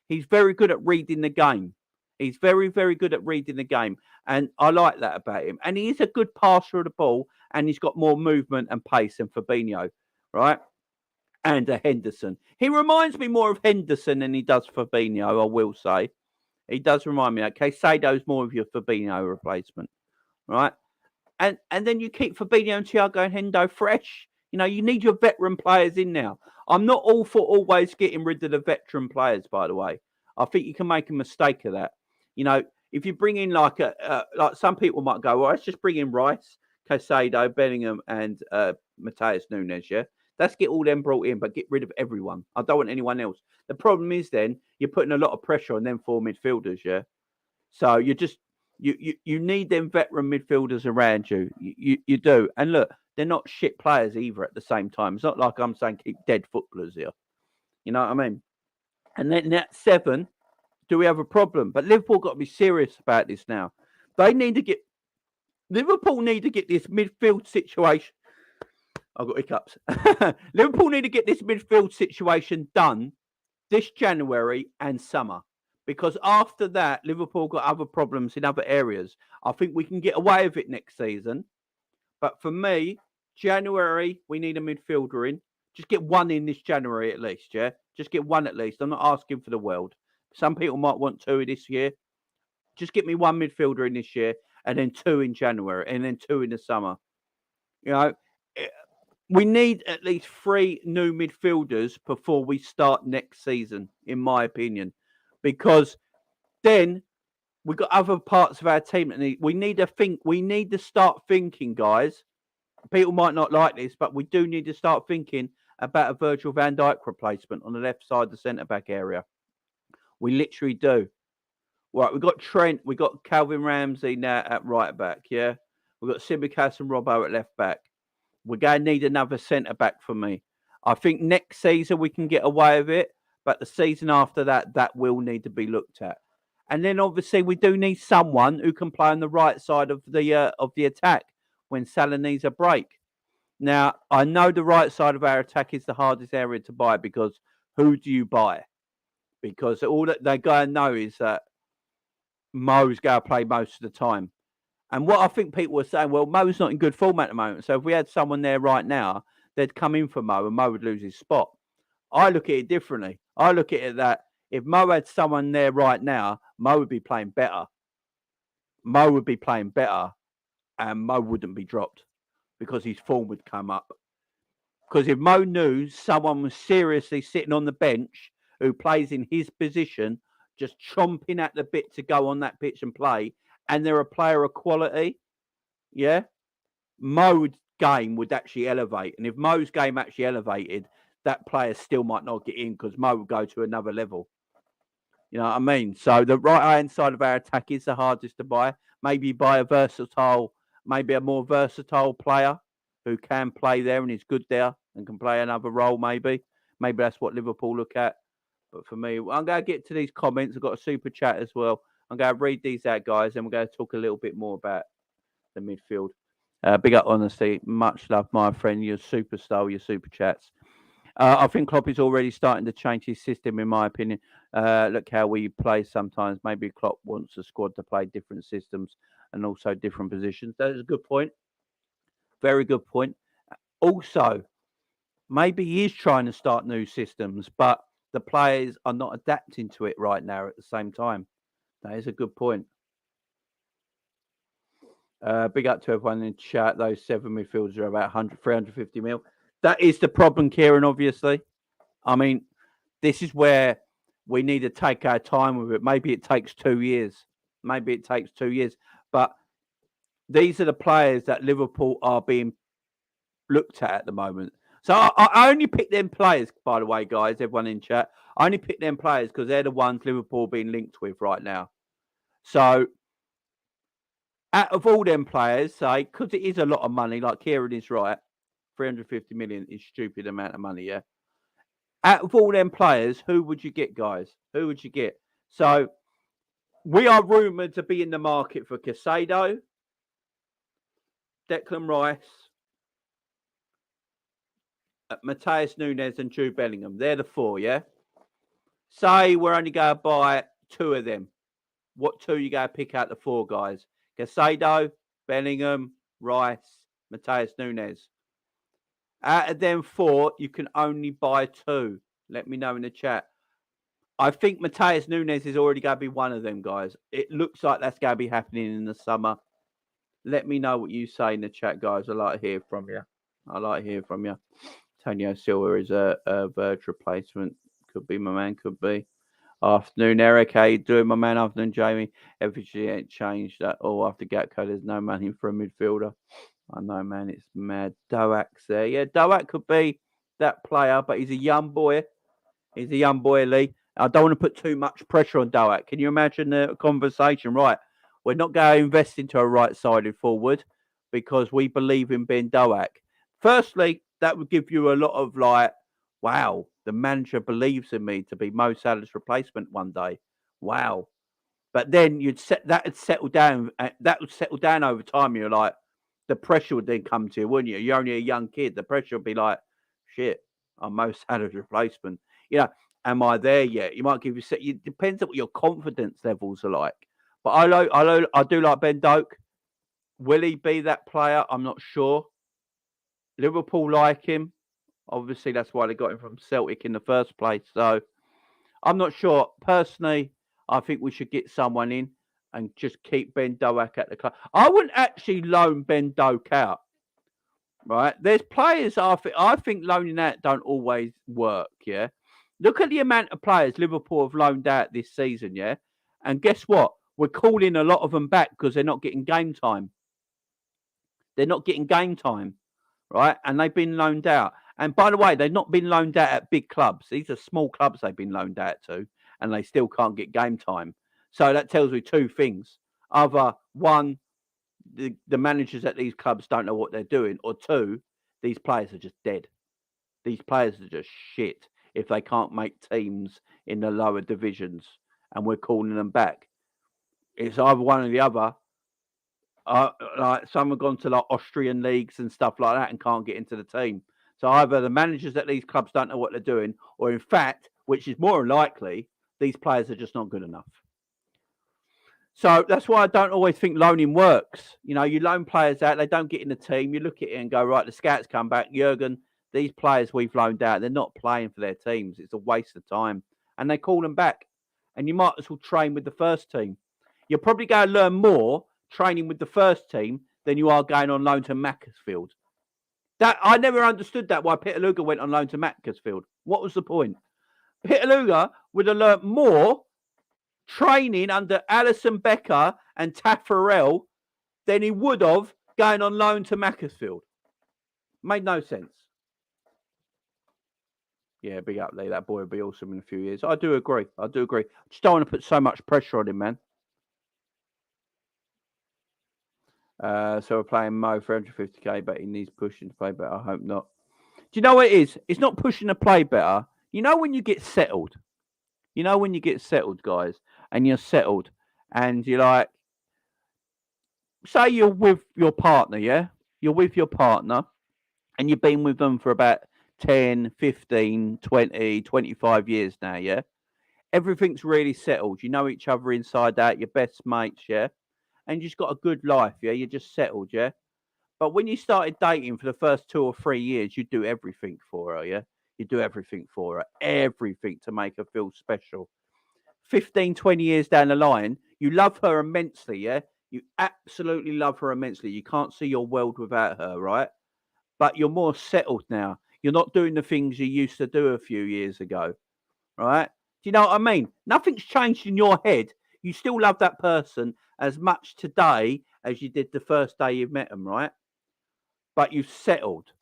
he's very good at reading the game. He's very, very good at reading the game. And I like that about him. And he is a good passer of the ball. And he's got more movement and pace than Fabinho, right? And Henderson. He reminds me more of Henderson than he does Fabinho, I will say. He does remind me. Okay, Sado's more of your Fabinho replacement, right? And then you keep Fabinho and Thiago and Hendo fresh. You know, you need your veteran players in now. I'm not all for always getting rid of the veteran players, by the way. I think you can make a mistake of that. You know, if you bring in like some people might go, well, let's just bring in Rice, Caicedo, Bellingham, and Matheus Nunez, yeah? Let's get all them brought in, but get rid of everyone. I don't want anyone else. The problem is then you're putting a lot of pressure on them 4 midfielders, yeah? So you just you need them veteran midfielders around you. You do. And look, they're not shit players either at the same time. It's not like I'm saying keep dead footballers here. You know what I mean? And then at 7, do we have a problem? But Liverpool got to be serious about this now. Liverpool need to get this midfield situation. I've got hiccups. Liverpool need to get this midfield situation done this January and summer. Because after that, Liverpool got other problems in other areas. I think we can get away with it next season. But for me, January, we need a midfielder in. Just get one in this January at least, yeah? Just get one at least. I'm not asking for the world. Some people might want 2 this year. Just get me one midfielder in this year and then 2 in January and then 2 in the summer. You know, we need at least 3 new midfielders before we start next season, in my opinion. Because then we've got other parts of our team that we need to start thinking, guys. People might not like this, but we do need to start thinking about a Virgil van Dijk replacement on the left side of the centre-back area. We literally do. Right, we've got Trent, we've got Calvin Ramsey now at right back, yeah? We've got Tsimikas and Robbo at left back. We're going to need another centre-back for me. I think next season we can get away with it, but the season after that, that will need to be looked at. And then obviously we do need someone who can play on the right side of the attack when Salah needs a break. Now, I know the right side of our attack is the hardest area to buy because who do you buy? Because all that they're going to know is that Mo's going to play most of the time. And what I think people are saying, well, Mo's not in good form at the moment. So if we had someone there right now, they'd come in for Mo and Mo would lose his spot. I look at it differently. I look at it that if Mo had someone there right now, Mo would be playing better. Mo would be playing better and Mo wouldn't be dropped because his form would come up. Because if Mo knew someone was seriously sitting on the bench who plays in his position, just chomping at the bit to go on that pitch and play, and they're a player of quality, yeah, Mo's game would actually elevate. And if Mo's game actually elevated, that player still might not get in because Mo would go to another level. You know what I mean? So the right-hand side of our attack is the hardest to buy. Maybe buy maybe a more versatile player who can play there and is good there and can play another role maybe. Maybe that's what Liverpool look at. But for me, I'm going to get to these comments. I've got a super chat as well. I'm going to read these out, guys, and we're going to talk a little bit more about the midfield. Big up honesty. Much love, my friend. You're a superstar, your super chats. I think Klopp is already starting to change his system, in my opinion. Look how we play sometimes. Maybe Klopp wants a squad to play different systems and also different positions. That is a good point. Very good point. Also, maybe he is trying to start new systems, but the players are not adapting to it right now at the same time. That is a good point. Big up to everyone in chat. Those 7 midfielders are about 350 mil. That is the problem, Kieran, obviously. I mean, this is where we need to take our time with it. Maybe it takes 2 years. But these are the players that Liverpool are being looked at the moment. So I only pick them players, by the way, guys, everyone in chat. I only pick them players because they're the ones Liverpool being linked with right now. So out of all them players, say, because it is a lot of money, like Kieran is right, 350 million is stupid amount of money, yeah? Out of all them players, who would you get, guys? Who would you get? So we are rumoured to be in the market for Caicedo, Declan Rice, Matheus Nunez and Jude Bellingham. They're the 4, yeah? Say we're only going to buy 2 of them. what two you got to pick out the four guys? Casado, Bellingham, Rice, Matheus Nunez. Out of them four, you can only buy two. Let me know in the chat. I think Matheus Nunez is already going to be one of them, guys. It looks like that's going to be happening in the summer. Let me know what you say in the chat, guys. I like to hear from you. Antonio Silva is a Verge replacement. Could be, my man. Could be. Afternoon, Eric. How you doing, my man? Afternoon, Jamie. FSG ain't changed at all after Gakpo. There's no money for a midfielder. I know, man. It's mad. Doak's there. Yeah, Doak could be that player, but he's a young boy. Lee. I don't want to put too much pressure on Doak. Can you imagine the conversation? Right. We're not going to invest into a right-sided forward because we believe in Ben Doak. Firstly, that would give you a lot of wow, the manager believes in me to be Mo Salah's replacement one day. Wow. But then that would settle down. That would settle down over time. You're like, the pressure would then come to you, wouldn't you? You're only a young kid. The pressure would be like, shit, I'm Mo Salah's replacement. Am I there yet? You might give you. It depends on what your confidence levels are like. But I do like Ben Doak. Will he be that player? I'm not sure. Liverpool like him. Obviously, that's why they got him from Celtic in the first place. So I'm not sure. Personally, I think we should get someone in and just keep Ben Doak at the club. I wouldn't actually loan Ben Doak out. Right? There's players I think loaning out don't always work. Yeah. Look at the amount of players Liverpool have loaned out this season. Yeah. And guess what? We're calling a lot of them back because they're not getting game time. Right? And they've been loaned out. And by the way, they've not been loaned out at big clubs. These are small clubs they've been loaned out to, and they still can't get game time. So that tells me two things. Either one, the managers at these clubs don't know what they're doing, or two, these players are just dead. These players are just shit if they can't make teams in the lower divisions, and we're calling them back. It's either one or the other. Like some have gone to Austrian leagues and stuff like that and can't get into the team. So either the managers at these clubs don't know what they're doing, or in fact, which is more likely, these players are just not good enough. So that's why I don't always think loaning works. You loan players out, they don't get in the team. You look at it and go, right, the scouts come back. Jürgen, these players we've loaned out, they're not playing for their teams. It's a waste of time. And they call them back. And you might as well train with the first team. You're probably going to learn more training with the first team than you are going on loan to Macclesfield. That I never understood that why Peter Luger went on loan to Macclesfield. What was the point? Peter Luger would have learnt more training under Alison Becker and Taffarel than he would have going on loan to Macclesfield. Made no sense. Yeah, big up Lee. That boy will be awesome in a few years. I do agree. Just don't want to put so much pressure on him, man. So we're playing Mo for 150k, but he needs pushing to play better. I hope not. Do you know what it is? It's not pushing to play better. When you get settled. Guys, and you're settled, and you're like, say you're with your partner, yeah? You're with your partner, and you've been with them for about 10, 15, 20, 25 years now, yeah? Everything's really settled. You know each other inside out, your best mates, yeah? And you've just got a good life, yeah? You're just settled, yeah? But when you started dating for the first 2 or 3 years, you do everything for her, yeah? You do everything for her. Everything to make her feel special. 15, 20 years down the line, you love her immensely, yeah? You absolutely love her immensely. You can't see your world without her, right? But you're more settled now. You're not doing the things you used to do a few years ago, right? Do you know what I mean? Nothing's changed in your head. You still love that person as much today as you did the first day you met them, right? But you've settled.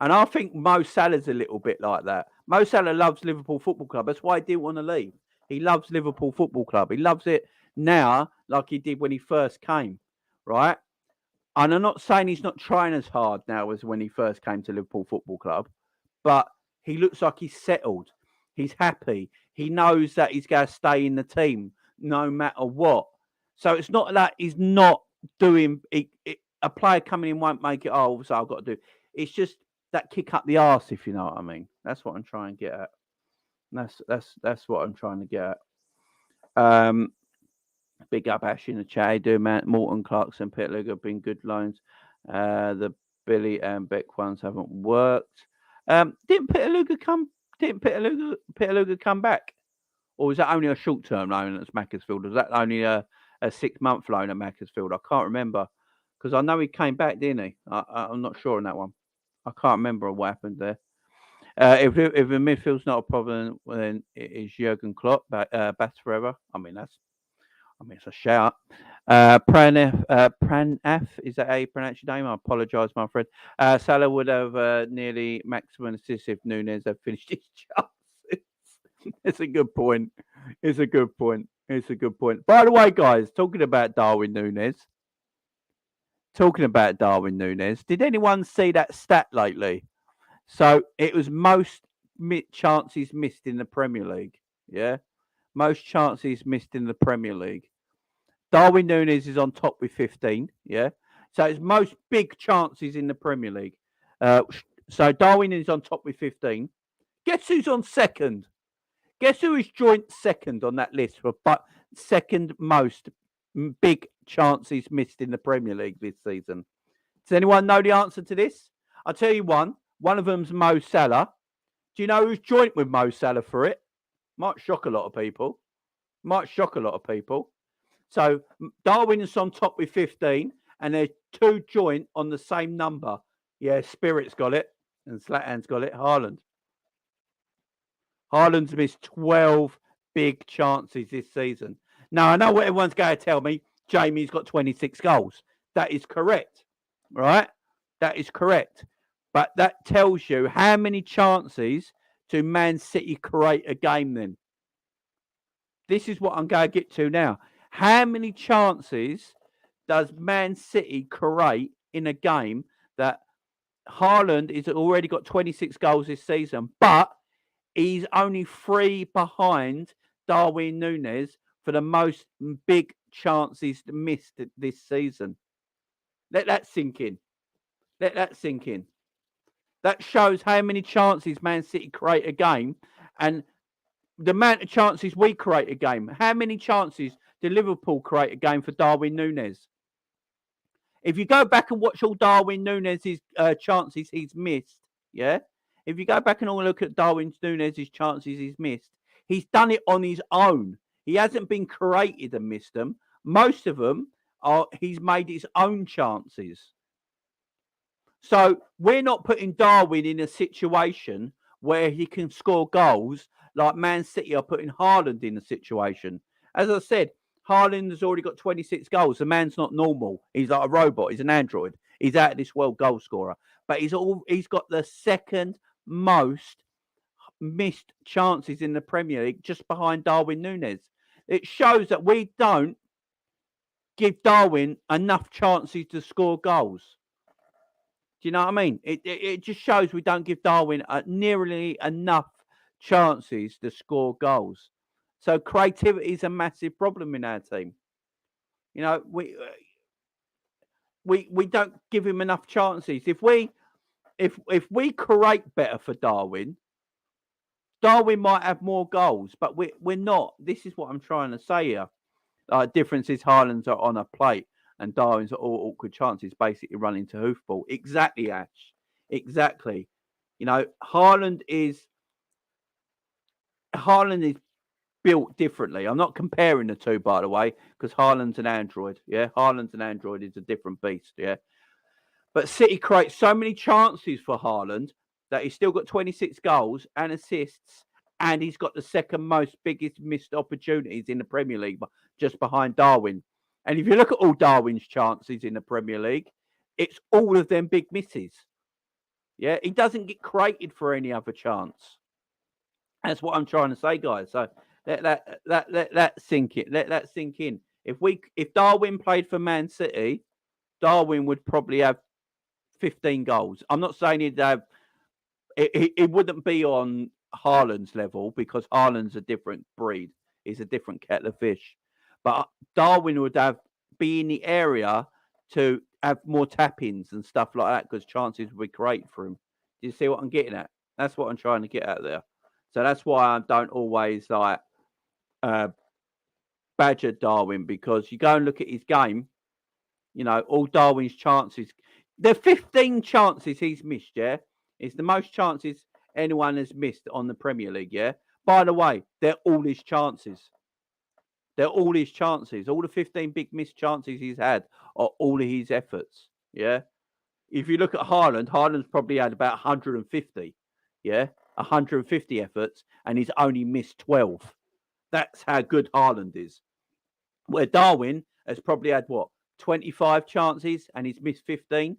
And I think Mo Salah's a little bit like that. Mo Salah loves Liverpool Football Club. That's why he didn't want to leave. He loves Liverpool Football Club. He loves it now like he did when he first came, right? And I'm not saying he's not trying as hard now as when he first came to Liverpool Football Club, but he looks like he's settled. He's happy. He knows that he's going to stay in the team no matter what. So it's not that he's not doing a player coming in won't make it. Oh, so I've got to do. It's just that kick up the arse, if you know what I mean. That's what I'm trying to get at. That's what I'm trying to get Big up Ash in the chat. Do man Morton, Clarkson, Peter have been good loans. The Billy and Beck ones haven't worked. Didn't Peter come? Didn't Peter come back? Or was that only a short-term loan at Macclesfield? Was that only a 6-month loan at Macclesfield? I can't remember because I know he came back, didn't he? I'm not sure on that one. I can't remember what happened there. If the midfield's not a problem, then it is Jürgen Klopp, bats forever. I mean, it's a shout. Pranaf, is that how you pronounce your name? I apologise, my friend. Salah would have nearly maximum assists if Nunez had finished his chances. It's a good point. It's a good point. It's a good point. By the way, guys, talking about Darwin Nunez. Did anyone see that stat lately? So it was most chances missed in the Premier League. Yeah. Most chances missed in the Premier League. Darwin Nunez is on top with 15. Yeah. So it's most big chances in the Premier League. So Darwin is on top with 15. Guess who's on second? Guess who is joint second on that list for second most big chances missed in the Premier League this season? Does anyone know the answer to this? I'll tell you one. One of them's Mo Salah. Do you know who's joint with Mo Salah for it? Might shock a lot of people. So Darwin is on top with 15, and they're two joint on the same number. Yeah, Spirit's got it, and Zlatan's got it. Haaland's missed 12 big chances this season. Now, I know what everyone's going to tell me. Jamie's got 26 goals. That is correct, right? That is correct. But that tells you how many chances do Man City create a game then? This is what I'm going to get to now. How many chances does Man City create in a game that Haaland has already got 26 goals this season, but he's only 3 behind Darwin Nunez for the most big chances missed this season? Let that sink in. That shows how many chances Man City create a game and the amount of chances we create a game. How many chances did Liverpool create a game for Darwin Nunez? If you go back and watch all Darwin Nunez's chances he's missed, yeah? If you go back and all look at Darwin Nunez's chances he's missed, he's done it on his own. He hasn't been created and missed them. Most of them he's made his own chances. So we're not putting Darwin in a situation where he can score goals like Man City are putting Haaland in a situation. As I said, Haaland has already got 26 goals. The man's not normal. He's like a robot. He's an android. He's out of this world goal scorer. But he's got the second most missed chances in the Premier League, just behind Darwin Nunez. It shows that we don't give Darwin enough chances to score goals. Do you know what I mean? It just shows we don't give Darwin nearly enough chances to score goals. So creativity is a massive problem in our team. You know, we don't give him enough chances. If we create better for Darwin might have more goals, but we're not. This is what I'm trying to say here. Difference is Haaland's are on a plate and Darwin's are all awkward chances, basically running to hoofball. Exactly, Ash. Exactly. You know, Haaland is built differently. I'm not comparing the two, by the way, because Haaland's an android. Yeah, Haaland's an android is a different beast. Yeah, but City creates so many chances for Haaland that he's still got 26 goals and assists, and he's got the second most biggest missed opportunities in the Premier League, just behind Darwin. And if you look at all Darwin's chances in the Premier League, it's all of them big misses. Yeah, he doesn't get created for any other chance. That's what I'm trying to say, guys. So let that sink in. Let that sink in. If Darwin played for Man City, Darwin would probably have 15 goals. I'm not saying he'd have. It wouldn't be on Haaland's level because Haaland's a different breed. He's a different kettle of fish. But Darwin would be in the area to have more tap-ins and stuff like that because chances would be great for him. Do you see what I'm getting at? That's what I'm trying to get at there. So that's why I don't always badger Darwin, because you go and look at his game, all Darwin's chances, the 15 chances he's missed, yeah, it's the most chances anyone has missed on the Premier League, yeah. By the way, they're all his chances. They're all his chances. All the 15 big missed chances he's had are all of his efforts, yeah. If you look at Haaland, Haaland's probably had about 150, yeah, 150 efforts, and he's only missed 12. That's how good Haaland is. Where Darwin has probably had, 25 chances, and he's missed 15.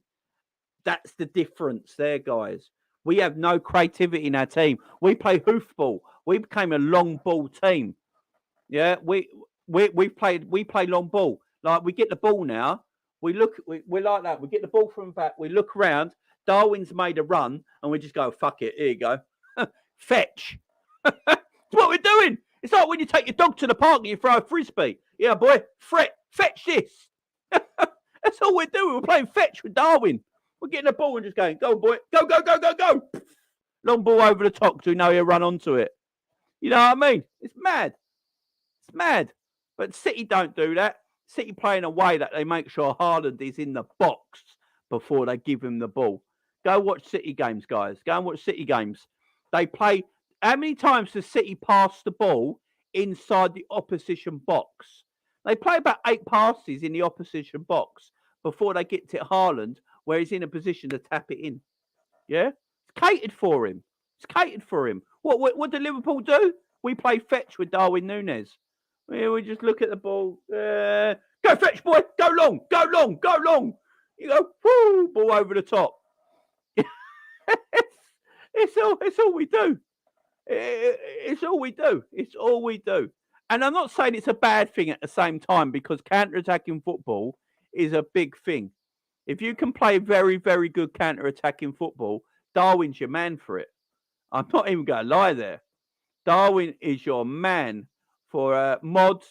That's the difference there, guys. We have no creativity in our team. We play hoofball. We became a long ball team. Yeah, we play long ball. Like, we get the ball now. We're like that. We get the ball from back. We look around. Darwin's made a run, and we just go, fuck it. Here you go. Fetch. That's what we're doing. It's like when you take your dog to the park and you throw a frisbee. Yeah, boy, fetch this. That's all we're doing. We're playing fetch with Darwin. We're getting the ball and just going, go, boy. Go. Long ball over the top, because we know he'll run onto it. You know what I mean? It's mad. It's mad. But City don't do that. City play in a way that they make sure Haaland is in the box before they give him the ball. Go watch City games, guys. Go and watch City games. They play. How many times does City pass the ball inside the opposition box? They play about 8 passes in the opposition box before they get to Haaland, where he's in a position to tap it in. Yeah? It's catered for him. What did Liverpool do? We play fetch with Darwin Nunez. We just look at the ball. Go fetch, boy. Go long. You go, whoo, ball over the top. It's all we do. It's all we do. And I'm not saying it's a bad thing at the same time, because counter-attacking football is a big thing. If you can play very, very good counter-attacking football, Darwin's your man for it. I'm not even going to lie there. Darwin is your man for mods.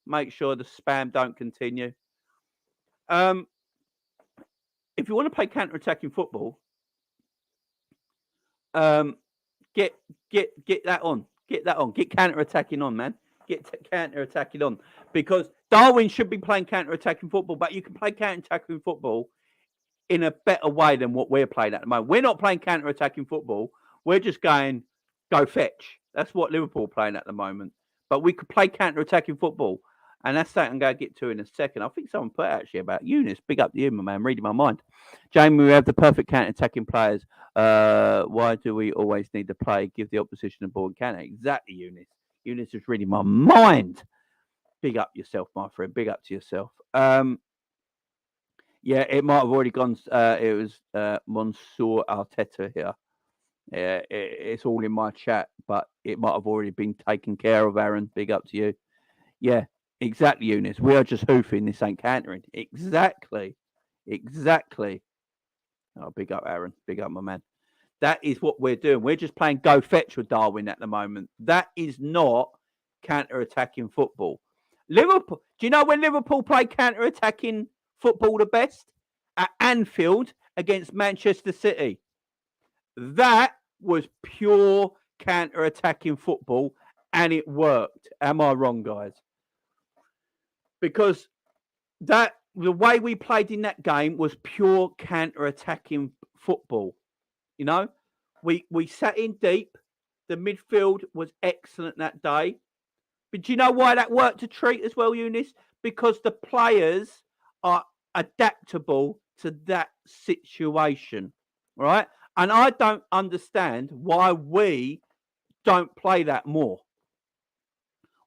Make sure the spam don't continue. If you want to play counter-attacking football, get that on. Get counter-attacking on, man. Get counter-attacking on. Because Darwin should be playing counter-attacking football, but you can play counter-attacking football in a better way than what we're playing at the moment. We're not playing counter-attacking football. We're just going, go fetch. That's what Liverpool are playing at the moment. But we could play counter-attacking football. And that's something I'm going to get to in a second. I think someone put actually about Eunice. Big up to you, my man. Reading my mind. Jamie, we have the perfect counter-attacking players. Why do we always need to play? Give the opposition a ball and counter. Exactly, Eunice. Eunice is reading my mind. Big up yourself, my friend. Big up to yourself. Yeah, it might have already gone. It was Monsieur Arteta here. Yeah, it's all in my chat, but it might have already been taken care of, Aaron. Big up to you. Yeah, exactly, Eunice. We are just hoofing. This ain't countering. Exactly. Oh, big up, Aaron. Big up, my man. That is what we're doing. We're just playing go fetch with Darwin at the moment. That is not counter-attacking football. Liverpool. Do you know when Liverpool play counter-attacking football the best? At Anfield against Manchester City. That was pure counter-attacking football, and it worked. Am I wrong, guys? Because the way we played in that game was pure counter-attacking football. You know, we sat in deep. The midfield was excellent that day. But do you know why that worked a treat as well, Eunice? Because the players are adaptable to that situation, right? And I don't understand why we don't play that more.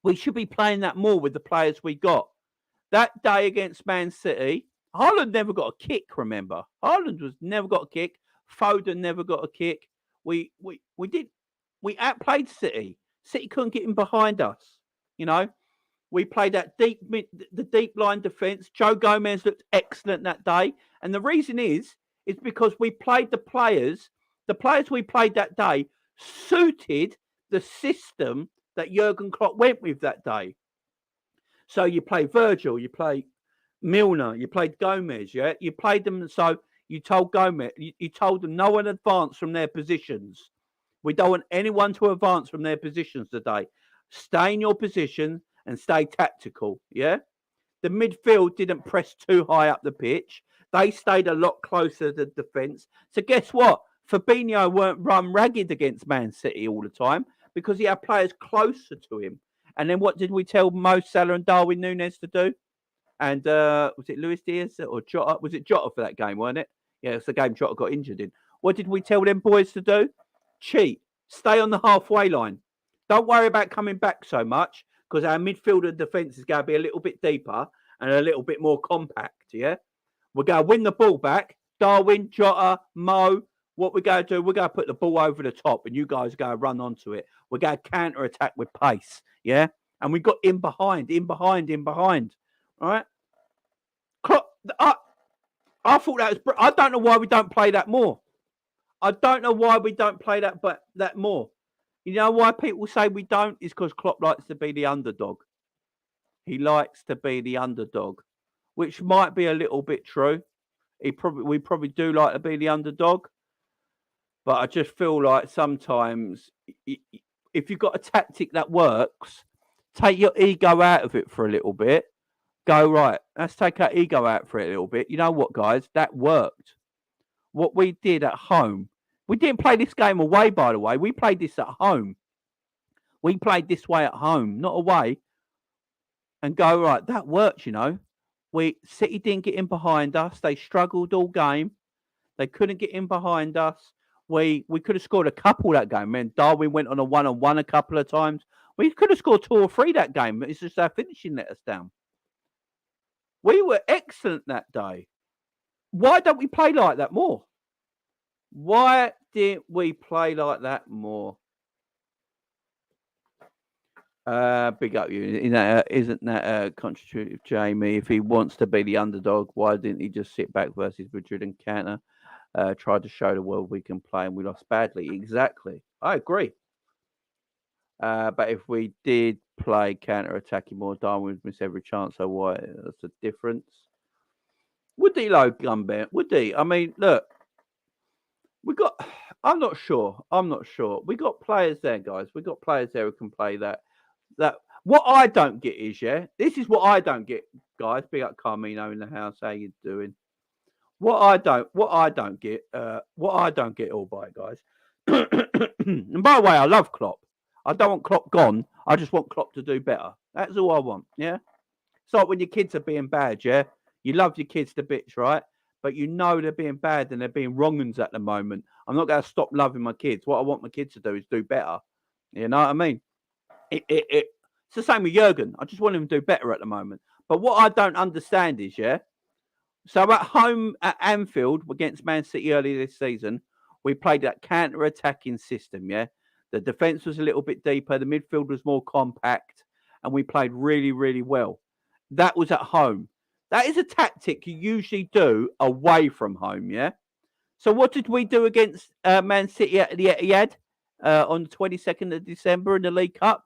We should be playing that more with the players we got. That day against Man City, Haaland never got a kick, remember? Haaland never got a kick. Foden never got a kick. We outplayed City. City couldn't get in behind us. You know, we played that the deep line defence. Joe Gomez looked excellent that day. And the reason is because we played the players we played that day suited the system that Jürgen Klopp went with that day. So you play Virgil, you play Milner, you played Gomez, yeah? You played them, so you told Gomez, you told them no one advance from their positions. We don't want anyone to advance from their positions today. Stay in your position and stay tactical, yeah? The midfield didn't press too high up the pitch. They stayed a lot closer to the defence. So guess what? Fabinho weren't run ragged against Man City all the time because he had players closer to him. And then what did we tell Mo Salah and Darwin Nunez to do? And was it Luis Diaz or Jota? Was it Jota for that game, wasn't it? Yeah, it's the game Jota got injured in. What did we tell them boys to do? Cheat. Stay on the halfway line. Don't worry about coming back so much because our midfield and defence is going to be a little bit deeper and a little bit more compact, yeah? We're going to win the ball back. Darwin, Jota, Mo, what we're going to do, we're going to put the ball over the top and you guys are going to run onto it. We're going to counter-attack with pace, yeah? And we got in behind. All right? I thought that was... I don't know why we don't play that more. That more. You know why people say we don't? It's because Klopp likes to be the underdog. He likes to be the underdog, which might be a little bit true. We probably do like to be the underdog, but I just feel like sometimes if you've got a tactic that works, take your ego out of it for a little bit. Go, right, let's take our ego out for it a little bit. You know what, guys? That worked. What we did at home, we didn't play this game away, by the way. We played this at home. We played this way at home, not away. And go, right, that worked, you know. City didn't get in behind us. They struggled all game. They couldn't get in behind us. We could have scored a couple that game. Man, Darwin went on a one-on-one a couple of times. We could have scored 2 or 3 that game. It's just our finishing let us down. We were excellent that day. Why don't we play like that more? Why didn't we play like that more? Big up you. Isn't that constitutive, Jamie? If he wants to be the underdog, why didn't he just sit back versus Madrid and counter? Tried to show the world we can play and we lost badly. Exactly. I agree. But if we did play counter-attacking more, Darwin would miss every chance. So why? That's the difference. Would he, low Gunbear? Would he? I mean, look. I'm not sure. We got players there, guys. We got players there who can play that. What I don't get is, this is what I don't get, guys. Big up Carmino in the house. How you doing? What I don't get, all by, guys. And by the way, I love Klopp. I don't want Klopp gone. I just want Klopp to do better. That's all I want, yeah? It's like when your kids are being bad, yeah? You love your kids to bits, right? But you know they're being bad and they're being wrong-uns at the moment. I'm not going to stop loving my kids. What I want my kids to do is do better. You know what I mean? It's the same with Jürgen. I just want him to do better at the moment. But what I don't understand is, so at home at Anfield against Man City earlier this season, we played that counter-attacking system, yeah? The defence was a little bit deeper. The midfield was more compact. And we played really, really well. That was at home. That is a tactic you usually do away from home, yeah? So what did we do against Man City at the Etihad on the 22nd of December in the League Cup?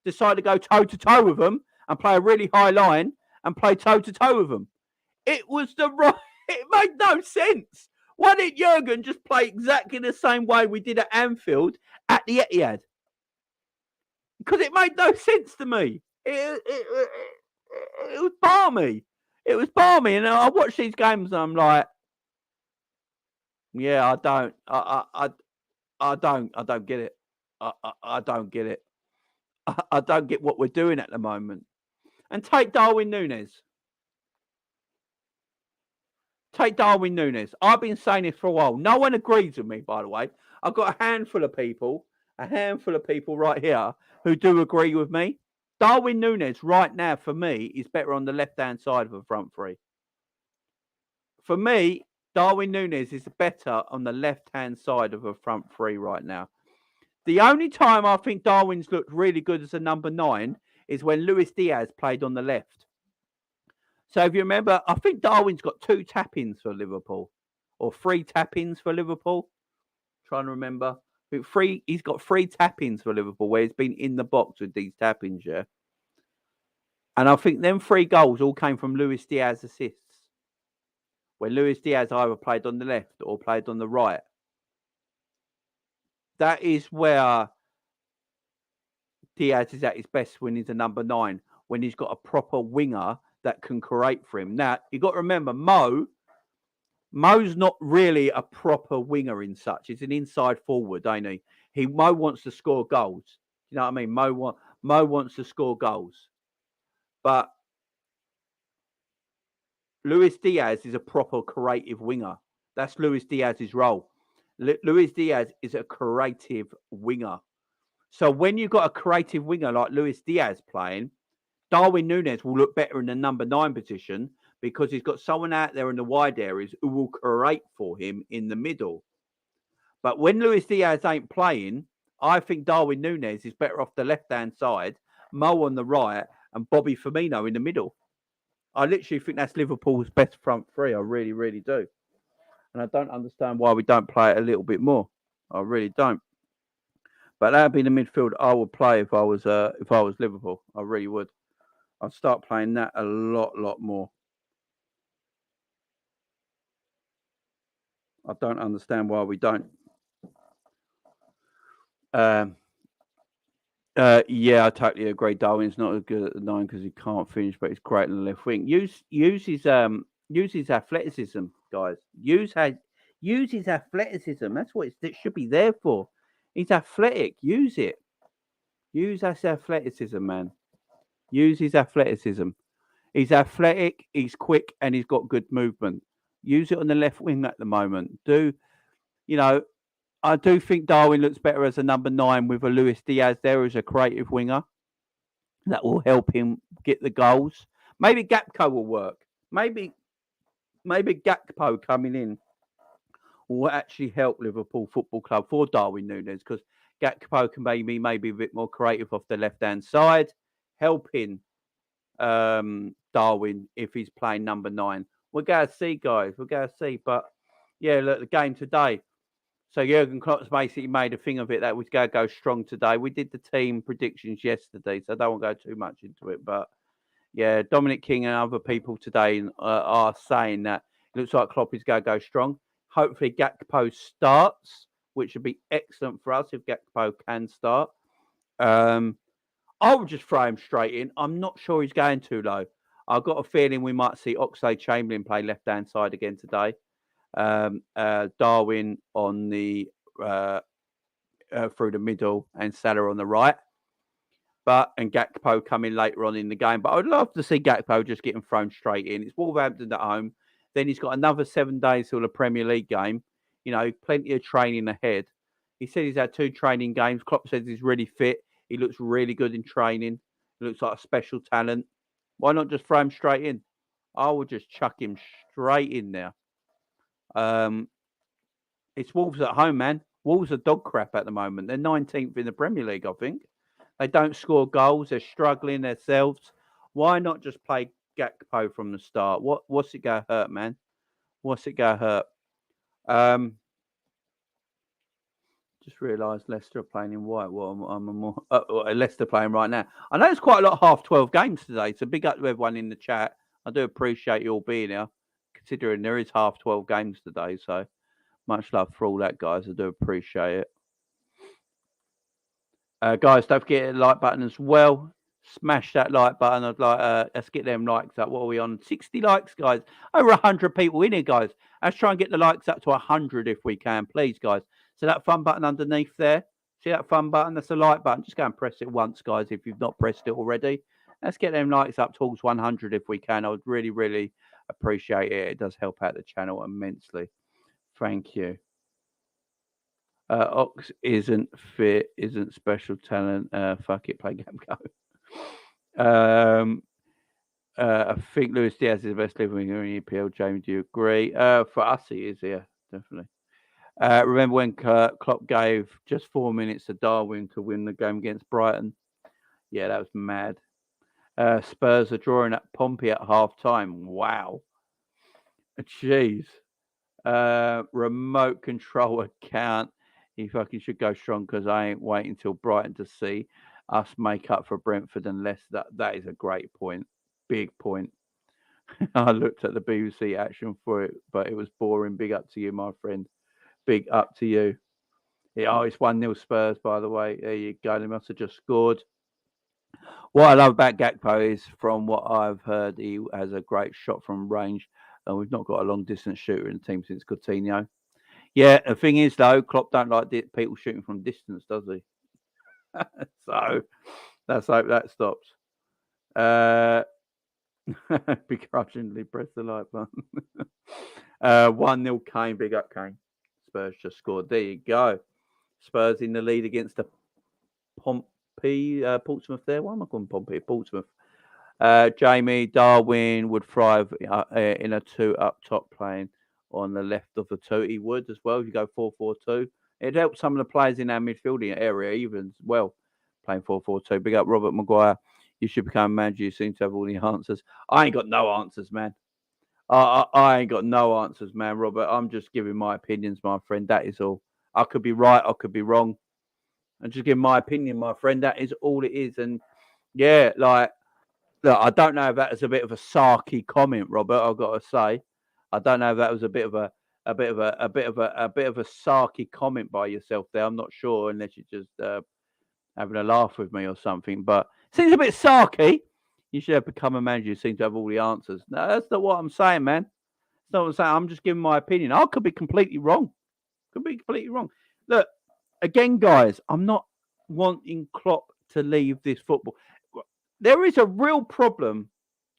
Decided to go toe-to-toe with them and play a really high line and play toe-to-toe with them. It was it made no sense. Why didn't Jürgen just play exactly the same way we did at Anfield at the Etihad? Because it made no sense to me. It was balmy. It was balmy. And I watch these games and I'm like, yeah, I don't get it. I don't get it. I don't get what we're doing at the moment. And take Darwin Nunez. I've been saying this for a while. No one agrees with me, by the way. I've got a handful of people right here who do agree with me. Darwin Nunez right now, for me, is better on the left-hand side of a front three. For me, Darwin Nunez is better on the left-hand side of a front three right now. The only time I think Darwin's looked really good as a number 9 is when Luis Diaz played on the left. So if you remember, I think Darwin's got 2 tap-ins for Liverpool. Or 3 tap-ins for Liverpool. Trying to remember. He's got 3 tap-ins for Liverpool where he's been in the box with these tap-ins, yeah. And I think them 3 goals all came from Luis Diaz assists. Where Luis Diaz either played on the left or played on the right. That is where Diaz is at his best when he's a number 9. when he's got a proper winger that can create for him. Now, you got to remember, Mo's not really a proper winger in such. He's an inside forward, ain't he? Mo wants to score goals. You know what I mean? Mo wants to score goals. But Luis Diaz is a proper creative winger. That's Luis Diaz's role. Luis Diaz is a creative winger. So when you've got a creative winger like Luis Diaz playing, Darwin Nunez will look better in the number 9 position because he's got someone out there in the wide areas who will create for him in the middle. But when Luis Diaz ain't playing, I think Darwin Nunez is better off the left-hand side, Mo on the right, and Bobby Firmino in the middle. I literally think that's Liverpool's best front three. I really, really do. And I don't understand why we don't play it a little bit more. I really don't. But that'd be the midfield I would play if I was Liverpool. I really would. I'd start playing that a lot more. I don't understand why we don't. Yeah, I totally agree. Darwin's not as good at the 9 because he can't finish, but he's great in the left wing. Use his athleticism, guys. Use his athleticism. That's what it should be there for. He's athletic. Use it. Use that athleticism, man. Use his athleticism. He's athletic, he's quick, and he's got good movement. Use it on the left wing at the moment. I do think Darwin looks better as a number 9 with a Luis Diaz there as a creative winger. That will help him get the goals. Maybe Gakpo will work. Maybe Gakpo coming in will actually help Liverpool Football Club for Darwin Nunez because Gakpo can maybe a bit more creative off the left-hand side, helping Darwin if he's playing number 9. We're going to see, guys. We're going to see. But, yeah, look, the game today. So Jürgen Klopp's basically made a thing of it that was going to go strong today. We did the team predictions yesterday, so I don't want to go too much into it. But, yeah, Dominic King and other people today are saying that it looks like Klopp is going to go strong. Hopefully Gakpo starts, which would be excellent for us if Gakpo can start. I would just throw him straight in. I'm not sure he's going too low. I've got a feeling we might see Oxlade-Chamberlain play left-hand side again today. Darwin on the through the middle and Salah on the right. And Gakpo coming later on in the game. But I would love to see Gakpo just getting thrown straight in. It's Wolverhampton at home. Then he's got another 7 days till the Premier League game. Plenty of training ahead. He said he's had 2 training games. Klopp says he's really fit. He looks really good in training. He looks like a special talent. Why not just throw him straight in? I would just chuck him straight in there. It's Wolves at home, man. Wolves are dog crap at the moment. They're 19th in the Premier League, I think. They don't score goals. They're struggling themselves. Why not just play Gakpo from the start? What's it going to hurt, man? What's it going to hurt? Just realised Leicester are playing in white. Well, Leicester playing right now. I know there's quite a lot of half-12 games today, so big up to everyone in the chat. I do appreciate you all being here, considering there is half-12 games today. So much love for all that, guys. I do appreciate it. Guys, don't forget to hit the like button as well. Smash that like button. I'd like let's get them likes up. What are we on? 60 likes, guys. Over 100 people in here, guys. Let's try and get the likes up to 100 if we can, please, guys. So that fun button underneath there. See that fun button? That's a like button. Just go and press it once, guys, if you've not pressed it already. Let's get them likes up towards 100 if we can. I would really, really appreciate it. It does help out the channel immensely. Thank you. Ox isn't fit, isn't special talent. Fuck it, play Gakpo. I think Luis Diaz is the best living winger in EPL. Jamie, do you agree? For us, he is, yeah, definitely. Remember when Klopp gave just 4 minutes to Darwin to win the game against Brighton? Yeah, that was mad. Spurs are drawing at Pompey at half time. Wow. Jeez. Remote control account. He fucking should go strong because I ain't waiting till Brighton to see us make up for Brentford and Leicester. That is a great point. Big point. I looked at the BBC action for it, but it was boring. Big up to you, my friend. Big up to you. Yeah, it's 1-0 Spurs, by the way. There you go. They must have just scored. What I love about Gakpo is, from what I've heard, he has a great shot from range. And we've not got a long distance shooter in the team since Coutinho. Yeah, the thing is though, Klopp don't like people shooting from distance, does he? So let's hope that stops. Begrudgingly press the like button. 1-0 Kane, big up Kane. Spurs just scored. There you go. Spurs in the lead against the Portsmouth there. Why am I calling Pompey? Portsmouth. Jamie, Darwin would thrive in a 2 up top, playing on the left of the 2. He would as well if you go 4-4-2. It'd help some of the players in our midfielding area even as well, playing 4-4-2. Big up Robert Maguire. You should become a manager. You seem to have all the answers. I ain't got no answers, man. I ain't got no answers, man, Robert. I'm just giving my opinions, my friend. That is all. I could be right. I could be wrong. I'm just giving my opinion, my friend. That is all it is. And yeah, like, look, I don't know if that was a bit of a sarky comment, Robert. I've got to say, I don't know if that was a bit of a sarky comment by yourself there. I'm not sure, unless you're just having a laugh with me or something. But it seems a bit sarky. You should have become a manager who seems to have all the answers. No, that's not what I'm saying, man. That's not what I'm saying. I'm just giving my opinion. I could be completely wrong. Could be completely wrong. Look, again, guys, I'm not wanting Klopp to leave this football. There is a real problem.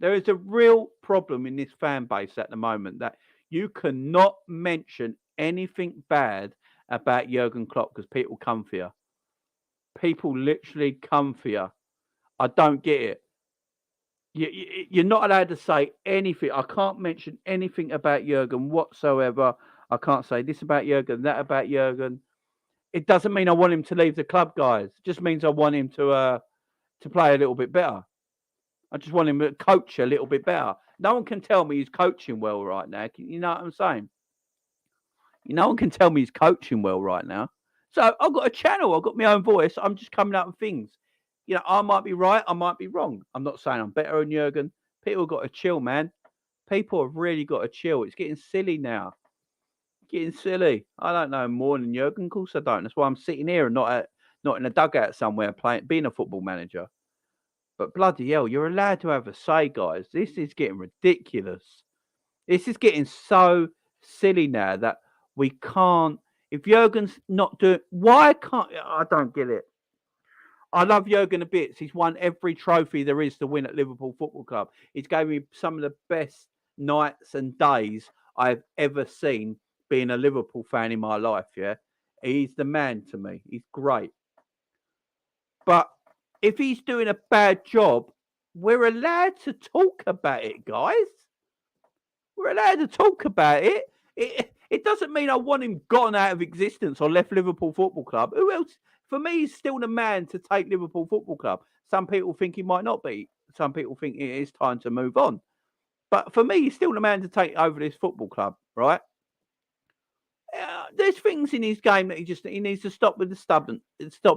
There is a real problem in this fan base at the moment, that you cannot mention anything bad about Jurgen Klopp because people come for you. People literally come for you. I don't get it. You're not allowed to say anything. I can't mention anything about Jurgen whatsoever. I can't say this about Jurgen, that about Jurgen. It doesn't mean I want him to leave the club, guys. It just means I want him to play a little bit better. I just want him to coach a little bit better. No one can tell me he's coaching well right now. You know what I'm saying? No one can tell me he's coaching well right now. So I've got a channel. I've got my own voice. I'm just coming up with things. You know, I might be right. I might be wrong. I'm not saying I'm better than Jurgen. People have got to chill, man. People have really got to chill. It's getting silly now. Getting silly. I don't know more than Jurgen. Of course I don't. That's why I'm sitting here and not in a dugout somewhere being a football manager. But bloody hell, you're allowed to have a say, guys. This is getting ridiculous. This is getting so silly now that we can't. If Jurgen's not doing, why can't I? Don't get it. I love Jurgen a bit. He's won every trophy there is to win at Liverpool Football Club. He's gave me some of the best nights and days I've ever seen being a Liverpool fan in my life. Yeah, he's the man to me. He's great. But if he's doing a bad job, we're allowed to talk about it, guys. We're allowed to talk about it. It doesn't mean I want him gone out of existence or left Liverpool Football Club. Who else? For me, he's still the man to take Liverpool Football Club. Some people think he might not be. Some people think it is time to move on. But for me, he's still the man to take over this football club, right? There's things in his game that he needs to stop with stop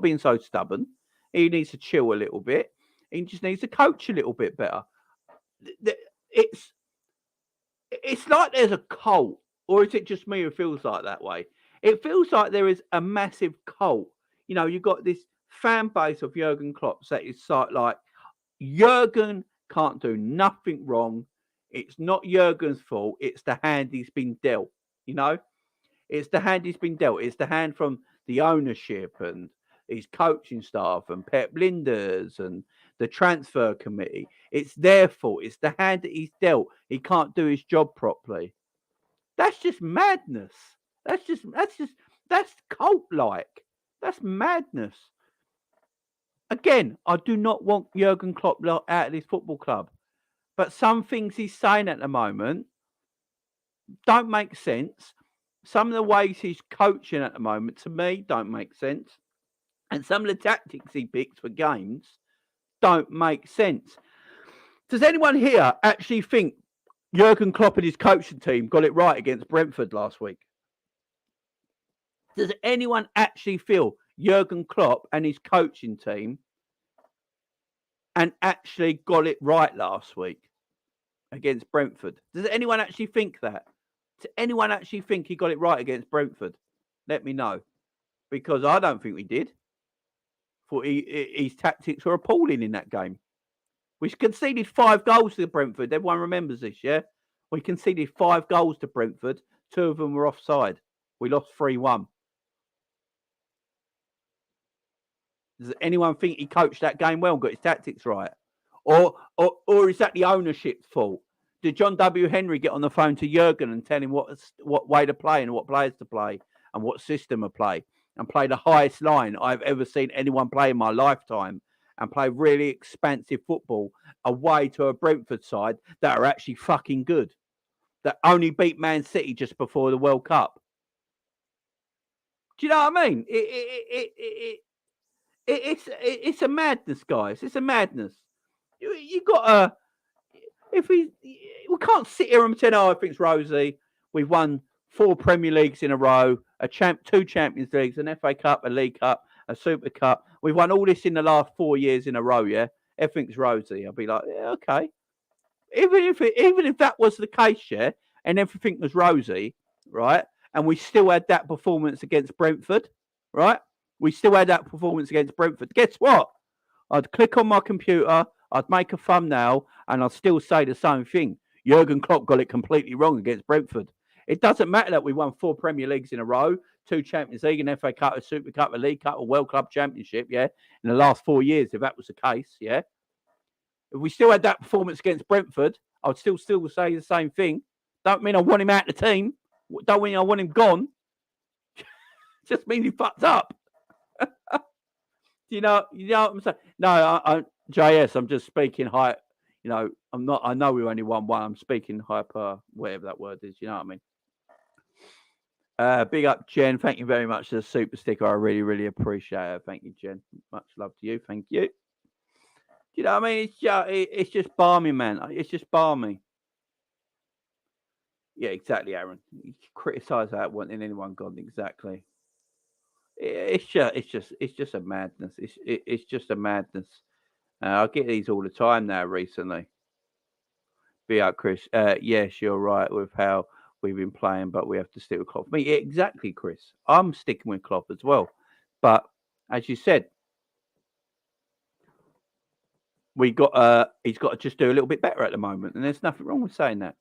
being so stubborn. He needs to chill a little bit. He just needs to coach a little bit better. It's like there's a cult, or is it just me who feels like that way? It feels like there is a massive cult. You know, you've got this fan base of Jurgen Klopp that is like Jurgen can't do nothing wrong. It's not Jurgen's fault. It's the hand he's been dealt. You know, it's the hand he's been dealt. It's the hand from the ownership and his coaching staff and Pep Linders and the transfer committee. It's their fault. It's the hand that he's dealt. He can't do his job properly. That's just madness. That's cult-like. That's madness. Again, I do not want Jurgen Klopp out of this football club. But some things he's saying at the moment don't make sense. Some of the ways he's coaching at the moment, to me, don't make sense. And some of the tactics he picks for games don't make sense. Does anyone here actually think Jurgen Klopp and his coaching team got it right against Brentford last week? Does anyone actually feel Jurgen Klopp and his coaching team and actually got it right last week against Brentford? Does anyone actually think that? Does anyone actually think he got it right against Brentford? Let me know. Because I don't think we did. thought his tactics were appalling in that game. We conceded 5 goals to Brentford. Everyone remembers this, yeah? We conceded 5 goals to Brentford. 2 of them were offside. We lost 3-1. Does anyone think he coached that game well and got his tactics right? Or is that the ownership's fault? Did John W. Henry get on the phone to Jürgen and tell him what way to play and what players to play and what system to play, and play the highest line I've ever seen anyone play in my lifetime, and play really expansive football away to a Brentford side that are actually fucking good, that only beat Man City just before the World Cup? Do you know what I mean? It's a madness, guys. It's a madness. You got to... we can't sit here and pretend, I think it's rosy. We've won 4 Premier Leagues in a row, 2 Champions Leagues, an FA Cup, a League Cup, a Super Cup. We've won all this in the last 4 years in a row, yeah? Everything's rosy. I'll be like, yeah, okay. Even if that was the case, yeah, and everything was rosy, right? And we still had that performance against Brentford, right? We still had that performance against Brentford. Guess what? I'd click on my computer, I'd make a thumbnail, and I'd still say the same thing. Jürgen Klopp got it completely wrong against Brentford. It doesn't matter that we won 4 Premier Leagues in a row, 2 Champions League, an FA Cup, a Super Cup, a League Cup, a World Club Championship, yeah, in the last 4 years, if that was the case, yeah. If we still had that performance against Brentford, I'd still say the same thing. Don't mean I want him out of the team. Don't mean I want him gone. Just means he fucked up. You know what I'm saying? No, JS, I'm just speaking high. You know, I'm not. I know we only won 1. I'm speaking hyper, whatever that word is. You know what I mean? Big up, Jen. Thank you very much for the super sticker. I really, really appreciate it. Thank you, Jen. Much love to you. Thank you. You know what I mean? It's just balmy, man. It's just balmy. Yeah, exactly, Aaron. You criticise that wanting anyone gone. Exactly. It's just a madness. It's just a madness. I get these all the time now recently. Be out, Chris. Yes, you're right with how we've been playing, but we have to stick with Klopp. Me, exactly, Chris. I'm sticking with Klopp as well. But as you said, he's got to just do a little bit better at the moment, and there's nothing wrong with saying that.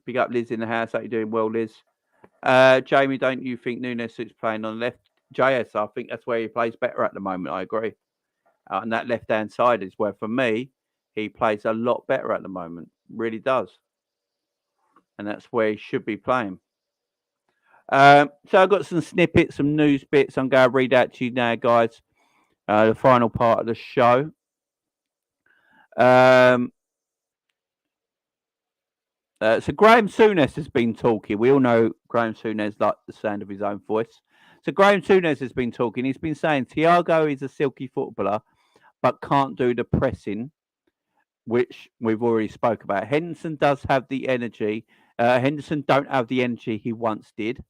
Big up, Liz in the house. How you doing? Well, Liz. Jamie, don't you think Nunez suits playing on the left? JS, I think that's where he plays better at the moment. I agree. And that left-hand side is where, for me, he plays a lot better at the moment. Really does. And that's where he should be playing. So I've got some snippets, some news bits I'm going to read out to you now, guys. The final part of the show. So Graham Souness has been talking. We all know Graham Souness likes the sound of his own voice. So Graham Souness has been talking. He's been saying Thiago is a silky footballer, but can't do the pressing, which we've already spoke about. Henderson does have the energy. Henderson don't have the energy he once did.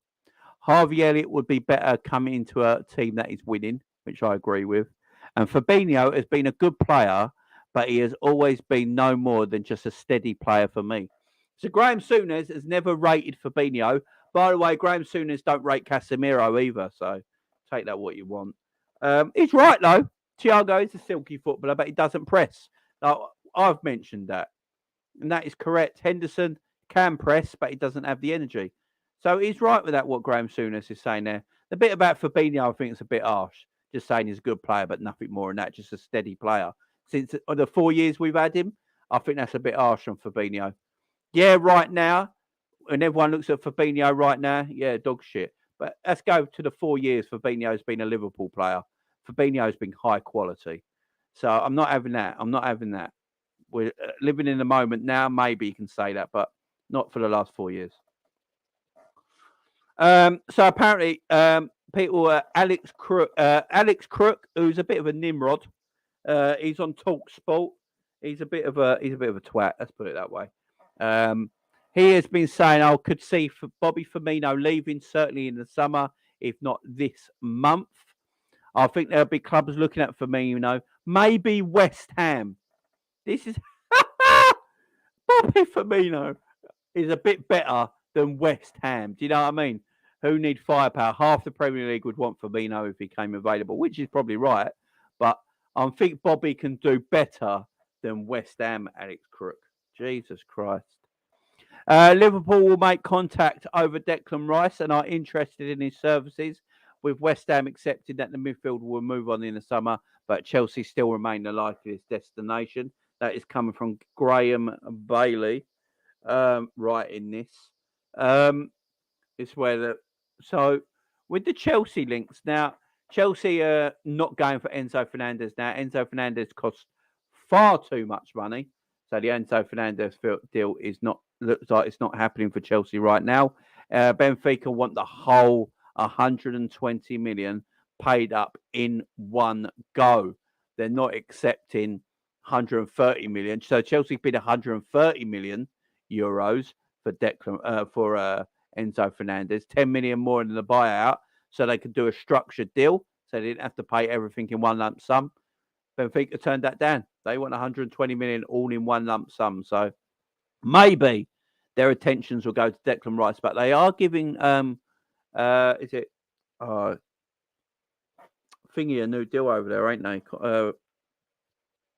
Harvey Elliott would be better coming into a team that is winning, which I agree with. And Fabinho has been a good player, but he has always been no more than just a steady player for me. So Graham Souness has never rated Fabinho. By the way, Graham Souness don't rate Casemiro either, so take that what you want. He's right, though. Thiago is a silky footballer, but he doesn't press. Now, I've mentioned that, and that is correct. Henderson can press, but he doesn't have the energy. So he's right with that, what Graham Souness is saying there. The bit about Fabinho, I think, is a bit harsh. Just saying he's a good player, but nothing more than that, just a steady player. Since the 4 years we've had him, I think that's a bit harsh on Fabinho. Yeah, right now, and everyone looks at Fabinho right now, yeah, dog shit. But let's go to the 4 years Fabinho's been a Liverpool player. Fabinho's been high quality. So I'm not having that. I'm not having that. We're living in the moment now. Maybe you can say that, but not for the last 4 years. So apparently, people, Alex Crook, who's a bit of a nimrod, he's on Talk Sport. He's a bit of a twat. Let's put it that way. He has been saying, I could see for Bobby Firmino leaving certainly in the summer, if not this month. I think there'll be clubs looking at Firmino. Maybe West Ham. This is Bobby Firmino is a bit better than West Ham. Do you know what I mean? Who need firepower? Half the Premier League would want Firmino if he came available, which is probably right. But I think Bobby can do better than West Ham, Alex Crook. Jesus Christ. Liverpool will make contact over Declan Rice and are interested in his services, with West Ham accepting that the midfield will move on in the summer, but Chelsea still remain the likeliest destination. That is coming from Graham Bailey, writing this. It's where so with the Chelsea links now. Chelsea are not going for Enzo Fernandez now. Enzo Fernandez costs far too much money, so the Enzo Fernandez deal looks like it's not happening for Chelsea right now. Benfica want the whole 120 million paid up in one go. They're not accepting 130 million. So Chelsea paid 130 million euros for Enzo Fernandez, 10 million more than the buyout, so they could do a structured deal, so they didn't have to pay everything in one lump sum. Benfica turned that down. They want 120 million all in one lump sum. So maybe their attentions will go to Declan Rice, but they are giving Thingy a new deal over there, ain't they?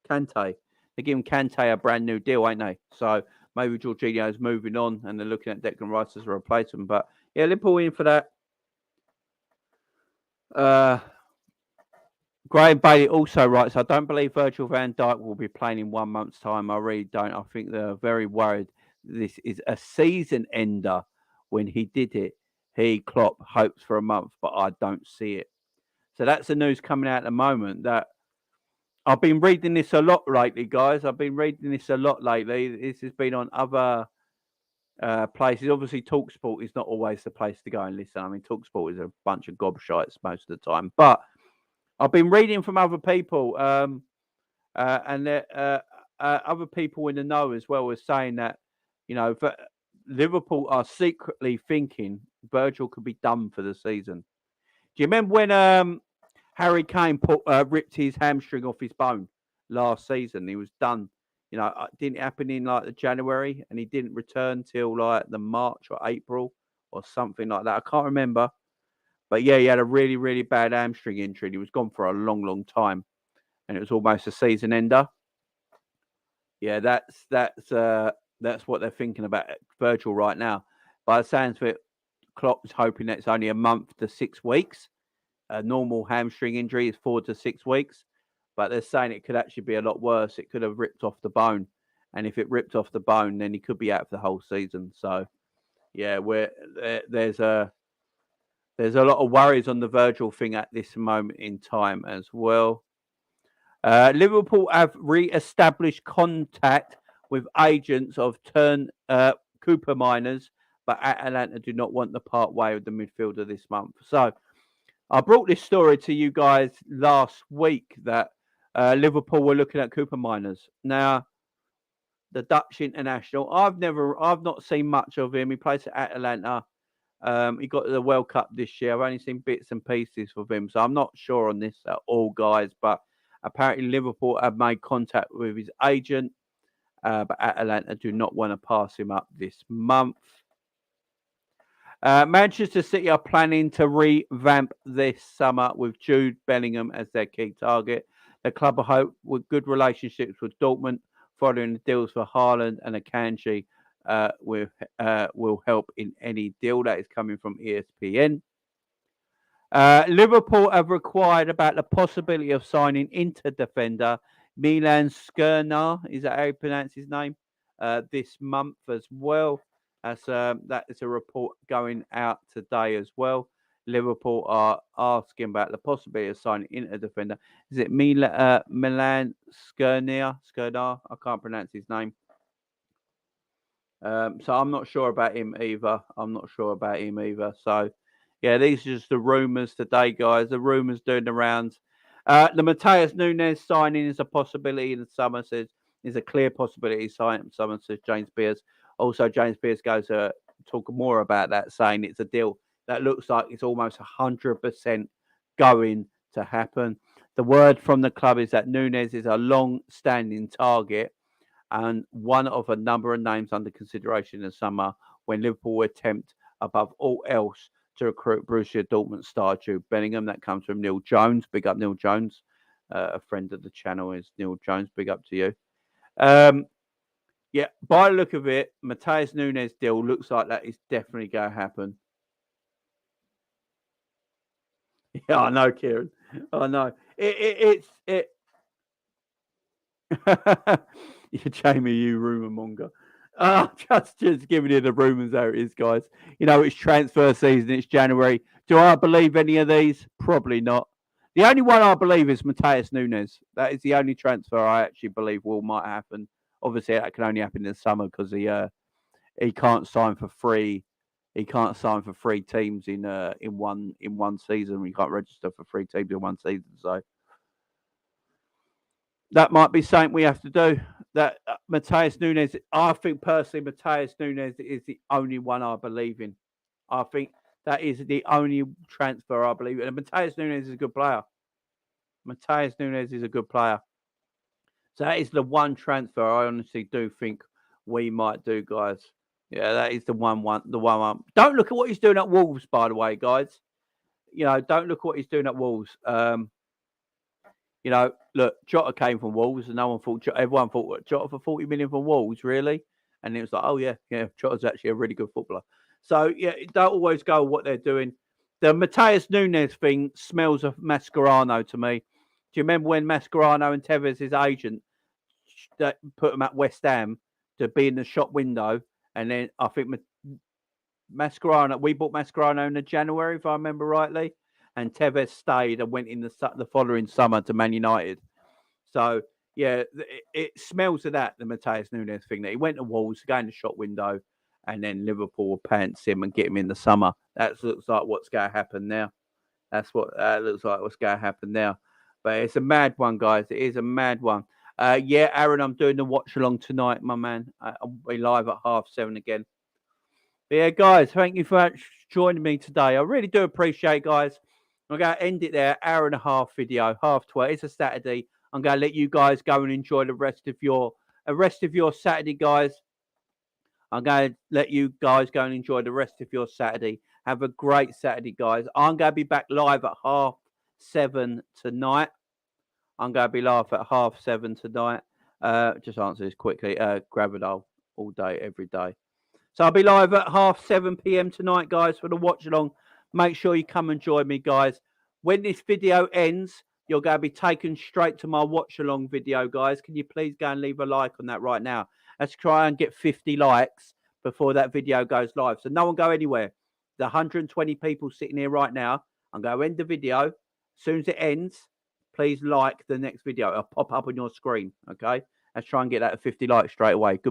Kante. They're giving Kante a brand new deal, ain't they? So maybe Jorginho's moving on and they're looking at Declan Rice as a replacement. But yeah, Liverpool in for that. Graham Bailey also writes, I don't believe Virgil van Dijk will be playing in 1 month's time. I really don't. I think they're very worried. This is a season ender. When he did it, Klopp hopes for a month, but I don't see it. So that's the news coming out at the moment. That I've been reading this a lot lately, guys. This has been on other places. Obviously, TalkSport is not always the place to go and listen. I mean, TalkSport is a bunch of gobshites most of the time. But I've been reading from other people, and other people in the know as well as saying that, Liverpool are secretly thinking Virgil could be done for the season. Do you remember when Harry Kane ripped his hamstring off his bone last season? He was done. Didn't happen in like the January, and he didn't return till like the March or April or something like that. I can't remember, but yeah, he had a really, really bad hamstring injury. He was gone for a long, long time, and it was almost a season ender. Yeah, that's what they're thinking about Virgil right now. By the sounds of it, Klopp's hoping that it's only a month to 6 weeks. A normal hamstring injury is 4 to 6 weeks, but they're saying it could actually be a lot worse. It could have ripped off the bone, and if it ripped off the bone, then he could be out for the whole season. So, yeah, there's a lot of worries on the Virgil thing at this moment in time as well. Liverpool have re-established contact with agents of Cooper Miners, but Atalanta do not want to part way with the midfielder this month. So I brought this story to you guys last week that Liverpool were looking at Cooper Miners. Now, the Dutch international, I've not seen much of him. He plays at Atalanta. He got the World Cup this year. I've only seen bits and pieces of him, so I'm not sure on this at all, guys. But apparently Liverpool have made contact with his agent, but Atalanta do not want to pass him up this month. Manchester City are planning to revamp this summer with Jude Bellingham as their key target. The club hope with good relationships with Dortmund following the deals for Haaland and Akanji will help in any deal. That is coming from ESPN. Liverpool have required about the possibility of signing Inter defender Milan Skriniar, is that how you pronounce his name, this month as well. That is a report going out today as well. Liverpool are asking about the possibility of signing Inter defender. Is it Milan Skriniar? I can't pronounce his name. So I'm not sure about him either. So, yeah, these are just the rumours today, guys. The rumours doing the rounds. The Matheus Nunez signing is a possibility in the summer, says is a clear possibility signing summer, says James Beers. Also, James Beers goes to talk more about that, saying it's a deal that looks like it's almost 100% going to happen. The word from the club is that Nunez is a long-standing target and one of a number of names under consideration in the summer when Liverpool will attempt above all else to recruit Borussia Dortmund star Jude Bellingham. That comes from Neil Jones. Big up Neil Jones. a friend of the channel is Neil Jones. Big up to you. Yeah, by the look of it, Matheus Nunes deal looks like that is definitely going to happen. Yeah, I know, Kieran. I know. It's. Jamie, you rumour monger. Just giving you the rumours how it is, guys. It's transfer season. It's January. Do I believe any of these? Probably not. The only one I believe is Matheus Nunes. That is the only transfer I actually believe might happen. Obviously, that can only happen in the summer because he can't sign for free. He can't sign for 3 teams in one season. He can't register for 3 teams in one season. So that might be something we have to do. That Matheus Nunes, I think personally, Matheus Nunes is the only one I believe in. I think that is the only transfer I believe in. And Matheus Nunes is a good player. Matheus Nunes is a good player. So that is the one transfer I honestly do think we might do, guys. Yeah, that is the one. Don't look at what he's doing at Wolves, by the way, guys. Don't look at what he's doing at Wolves. Look, Jota came from Wolves, and no one thought. Everyone thought Jota for 40 million from Wolves, really, and it was like, oh yeah, Jota's actually a really good footballer. So yeah, don't always go what they're doing. The Matheus Nunes thing smells of Mascherano to me. Do you remember when Mascherano and Tevez, his agent, that put him at West Ham to be in the shop window, and then I think Mascherano, we bought Mascherano in January, if I remember rightly, and Tevez stayed and went in the following summer to Man United. So yeah, it smells of that, the Matheus Nunes thing, that he went to Wolves, go in the shop window, and then Liverpool will pants him and get him in the summer. That looks like what's going to happen now. That's what looks like what's going to happen now. But it's a mad one, guys. It is a mad one. Yeah, Aaron, I'm doing the watch along tonight, my man. I'll be live at 7:30 again. But yeah, guys, thank you for joining me today. I really do appreciate it, guys. I'm going to end it there. Hour and a half video, 12:30. It's a Saturday. I'm going to let you guys go and enjoy the rest of your Saturday, guys. I'm going to let you guys go and enjoy the rest of your Saturday. Have a great Saturday, guys. I'm going to be back live at 7:30 tonight. I'm going to be live at 7:30 tonight. Just answer this quickly. Gravidol all day, every day. So I'll be live at 7:30 p.m. tonight, guys, for the watch along. Make sure you come and join me, guys. When this video ends, you're going to be taken straight to my watch along video, guys. Can you please go and leave a like on that right now? Let's try and get 50 likes before that video goes live. So no one go anywhere. The 120 people sitting here right now, I'm going to end the video. As soon as it ends, please like the next video. It'll pop up on your screen, okay? Let's try and get that to 50 likes straight away. Good.